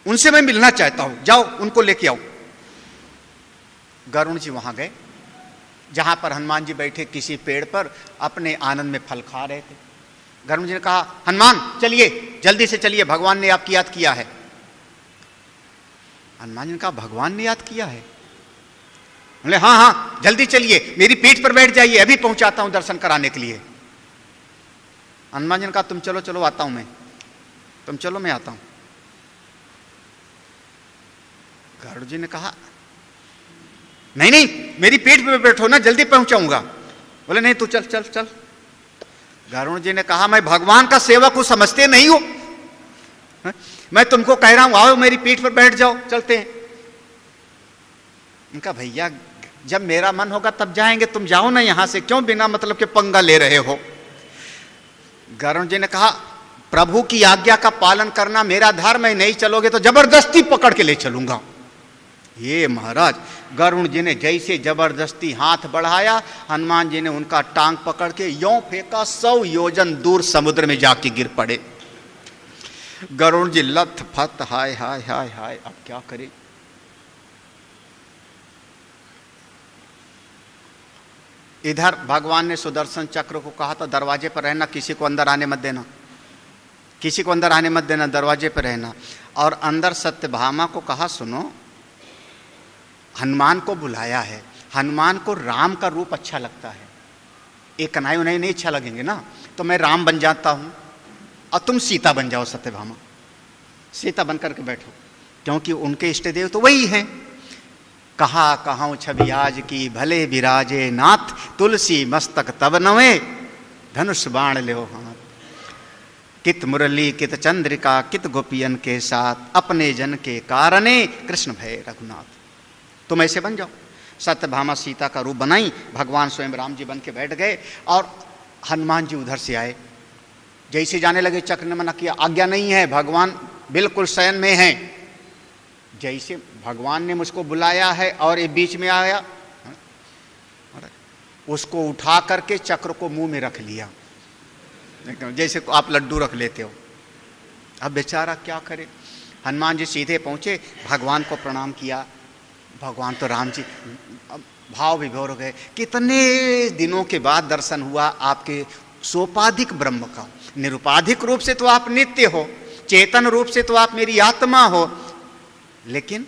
उनसे मैं मिलना चाहता हूं, जाओ उनको लेके आओ। गरुण जी वहां गए, जहां पर हनुमान जी बैठे किसी पेड़ पर अपने आनंद में फल खा रहे थे। गरुण जी ने कहा, हनुमान चलिए, जल्दी से चलिए, भगवान ने आपकी याद किया है। हनुमान जी ने कहा, भगवान ने याद किया है? बोले हाँ, जल्दी चलिए, मेरी पीठ पर बैठ जाइए, अभी पहुंचाता हूं दर्शन कराने के लिए। हनुमान जी ने कहा, तुम चलो, आता हूं मैं, तुम चलो, मैं आता हूं। गरुड़ जी ने कहा, नहीं, मेरी पीठ पे बैठो ना, जल्दी पहुंचाऊंगा। बोले नहीं, तू चल। गरुड़ जी ने कहा, मैं भगवान का सेवक हूं, समझते नहीं हो? मैं तुमको कह रहा हूं, आओ मेरी पीठ पर बैठ जाओ, चलते हैं। उनका भैया, जब मेरा मन होगा तब जाएंगे, तुम जाओ ना यहां से, क्यों बिना मतलब के पंगा ले रहे हो? गरुड़ जी ने कहा, प्रभु की आज्ञा का पालन करना मेरा धर्म है, नहीं चलोगे तो जबरदस्ती पकड़ के ले चलूंगा। ये महाराज, गरुण जी ने जैसे जबरदस्ती हाथ बढ़ाया, हनुमान जी ने उनका टांग पकड़ के यों फेंका, 100 योजन दूर समुद्र में जाके गिर पड़े। गरुण जी लथ फत, हाय हाय हाय हाय, अब क्या करें। इधर भगवान ने सुदर्शन चक्र को कहा था दरवाजे पर रहना, किसी को अंदर आने मत देना, किसी को अंदर आने मत देना, दरवाजे पर रहना। और अंदर सत्यभामा को कहा सुनो, हनुमान को बुलाया है, हनुमान को राम का रूप अच्छा लगता है, एक कन्हैया उन्हें नहीं अच्छा लगेंगे ना, तो मैं राम बन जाता हूं और तुम सीता बन जाओ। सत्यभामा सीता बन करके बैठो, क्योंकि उनके इष्ट देव तो वही हैं। कहा कहां छवि आज की, भले विराजे नाथ, तुलसी मस्तक तब नवे, धनुष बाण ले हाथ, कित मुरली कित चंद्रिका, कित गोपियन के साथ, अपने जन के कारणे, कृष्ण भय रघुनाथ। तुम ऐसे बन जाओ। सत्यभामा सीता का रूप बनाई, भगवान स्वयं राम जी बन के बैठ गए और हनुमान जी उधर से आए। जैसे जाने लगे, चक्र ने मना किया, आज्ञा नहीं है, भगवान बिल्कुल शयन में हैं। जैसे भगवान ने मुझको बुलाया है और ये बीच में आया, उसको उठा करके चक्र को मुंह में रख लिया, जैसे आप लड्डू रख लेते हो। अब बेचारा क्या करे। हनुमान जी सीधे पहुंचे, भगवान को प्रणाम किया। भगवान तो राम जी भाव विभोर हो गए, कितने दिनों के बाद दर्शन हुआ आपके सोपाधिक ब्रह्म का। निरुपाधिक रूप से तो आप नित्य हो, चेतन रूप से तो आप मेरी आत्मा हो, लेकिन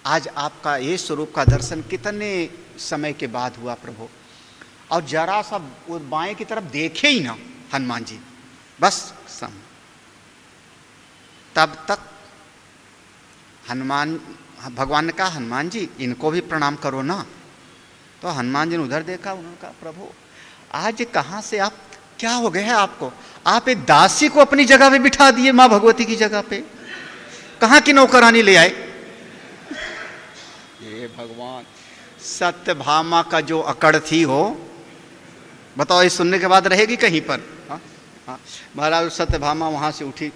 आज आपका ये स्वरूप का दर्शन कितने समय के बाद हुआ प्रभु। और जरा सा वो बाएं की तरफ देखे ही ना हनुमान जी, बस तब तक भगवान ने कहा, हनुमान जी इनको भी प्रणाम करो ना। तो हनुमान जी ने उधर देखा, उन्होंने कहा, प्रभु आज कहां से आप, क्या हो गया है आपको? आप एक दासी को अपनी जगह पे बिठा दिए, मां भगवती की जगह पे, कहां की नौकरानी ले आए? ये भगवान, सत्यभामा का जो अकड़ थी हो, बताओ ये सुनने के बाद रहेगी कहीं पर? हाँ, महाराज सत्यभामा वहां से उठी,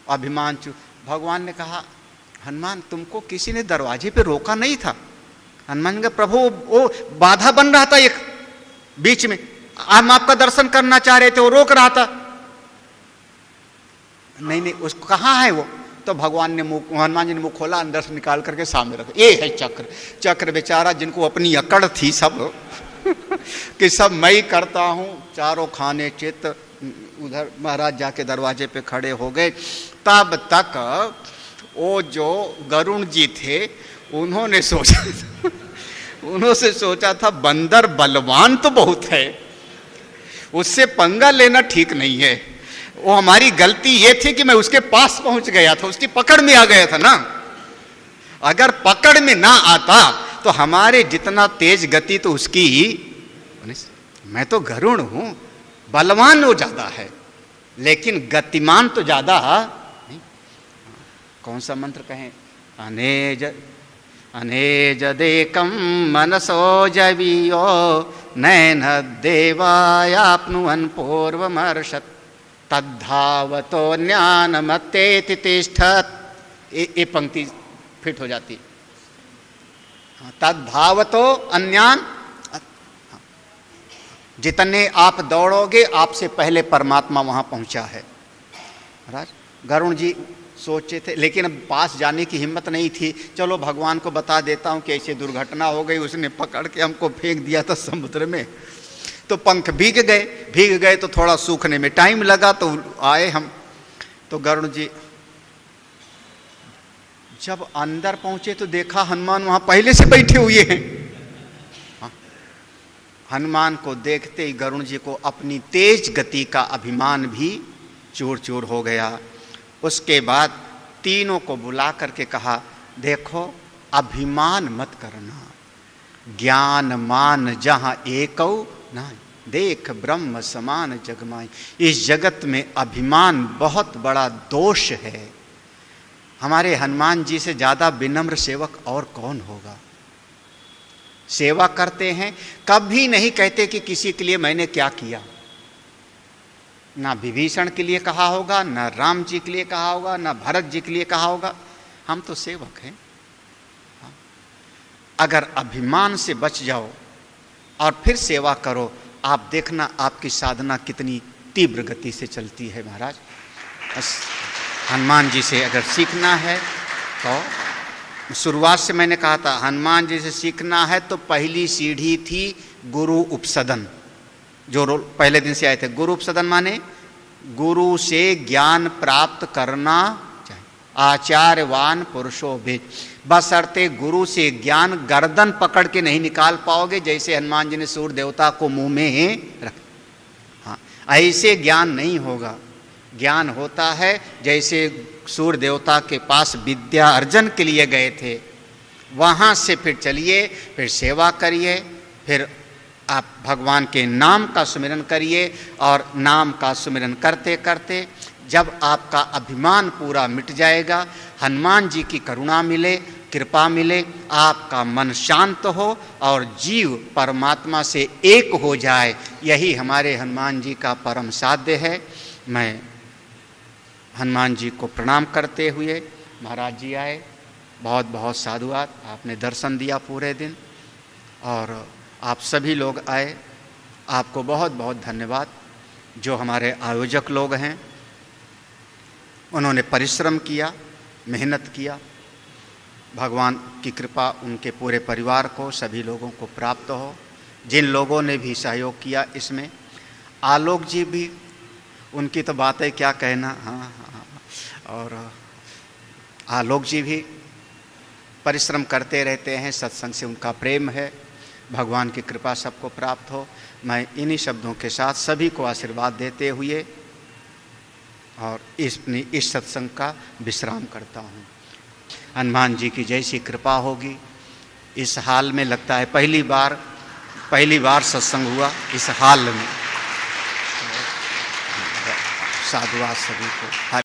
अभिमान चु। भगवान ने कहा, हनुमान तुमको किसी ने दरवाजे पे रोका नहीं था? हनुमान ने कहा, प्रभु वो बाधा बन रहा था एक बीच में, हम आपका दर्शन करना चाह रहे थे, वो रोक रहा था। नहीं उसको कहाँ है वो? तो भगवान ने मुंह, हनुमान जी ने मुंह खोला, अंदर से निकाल करके सामने रखा, ये है चक्र। चक्र बेचारा जिनको अपनी अकड़ थी सब कि सब मैं ही करता हूं, चारों खाने चित, उधर महाराज जाके दरवाजे पे खड़े हो गए। तब तक वो जो गरुण जी थे उन्होंने सोचा था बंदर बलवान तो बहुत है, उससे पंगा लेना ठीक नहीं है। वो हमारी गलती ये थी कि मैं उसके पास पहुंच गया था, उसकी पकड़ में आ गया था ना। अगर पकड़ में ना आता तो हमारे जितना तेज गति तो उसकी ही। मैं तो गरुण हूं, बलवान वो ज्यादा है लेकिन गतिमान तो ज्यादा नहीं। कौन सा मंत्र कहें? अनेज देकम मनसो जवीयो नैन देवायाप्नुवन् पूर्वमर्षत् तद्धावतो ज्ञानमत्तेति तिष्ठत्। ये पंक्ति फिट हो जाती। तद्धावतो अन्यान, जितने आप दौड़ोगे आपसे पहले परमात्मा वहां पहुंचा है। महाराज गरुण जी सोचे थे, लेकिन अब पास जाने की हिम्मत नहीं थी। चलो भगवान को बता देता हूं कि ऐसी दुर्घटना हो गई, उसने पकड़ के हमको फेंक दिया था समुद्र में, तो पंख भीग गए तो थोड़ा सूखने में टाइम लगा, तो आए हम। तो गरुण जी जब अंदर पहुंचे तो देखा हनुमान वहां पहले से बैठे हुए हैं। हनुमान को देखते ही गरुण जी को अपनी तेज गति का अभिमान भी चूर चूर हो गया। उसके बाद तीनों को बुला करके कहा, देखो अभिमान मत करना, ज्ञान मान जहां एकौ ना, देख ब्रह्म समान जगमाई। इस जगत में अभिमान बहुत बड़ा दोष है। हमारे हनुमान जी से ज्यादा विनम्र सेवक और कौन होगा? सेवा करते हैं, कभी नहीं कहते कि किसी के लिए मैंने क्या किया। ना विभीषण के लिए कहा होगा, ना राम जी के लिए कहा होगा, ना भरत जी के लिए कहा होगा। हम तो सेवक हैं। अगर अभिमान से बच जाओ और फिर सेवा करो, आप देखना आपकी साधना कितनी तीव्र गति से चलती है महाराज। बस हनुमान जी से अगर सीखना है तो शुरुआत से मैंने कहा था, हनुमान जी से सीखना है तो पहली सीढ़ी थी गुरु उपसदन, जो पहले दिन से आए थे। गुरु उपसदन माने गुरु से ज्ञान प्राप्त करना चाहिए। आचार्यवान पुरुषो भेद, बशर्ते गुरु से ज्ञान गर्दन पकड़ के नहीं निकाल पाओगे, जैसे हनुमान जी ने सूर्य देवता को मुंह में रख। हाँ, ऐसे ज्ञान नहीं होगा। ज्ञान होता है जैसे सूर्य देवता के पास विद्या अर्जन के लिए गए थे, वहां से फिर चलिए, फिर सेवा करिए, फिर आप भगवान के नाम का सुमिरन करिए, और नाम का सुमिरन करते करते जब आपका अभिमान पूरा मिट जाएगा, हनुमान जी की करुणा मिले, कृपा मिले, आपका मन शांत हो और जीव परमात्मा से एक हो जाए, यही हमारे हनुमान जी का परम साध्य है। मैं हनुमान जी को प्रणाम करते हुए, महाराज जी आए, बहुत बहुत साधुवाद, आपने दर्शन दिया पूरे दिन, और आप सभी लोग आए, आपको बहुत बहुत धन्यवाद। जो हमारे आयोजक लोग हैं, उन्होंने परिश्रम किया, मेहनत किया, भगवान की कृपा उनके पूरे परिवार को, सभी लोगों को प्राप्त हो। जिन लोगों ने भी सहयोग किया इसमें, आलोक जी भी, उनकी तो बातें क्या कहना। हाँ, और आलोक जी भी परिश्रम करते रहते हैं, सत्संग से उनका प्रेम है। भगवान की कृपा सबको प्राप्त हो। मैं इन्हीं शब्दों के साथ सभी को आशीर्वाद देते हुए और इस सत्संग का विश्राम करता हूँ। हनुमान जी की जैसी कृपा होगी, इस हाल में लगता है पहली बार सत्संग हुआ इस हाल में। साधुवाद सभी को।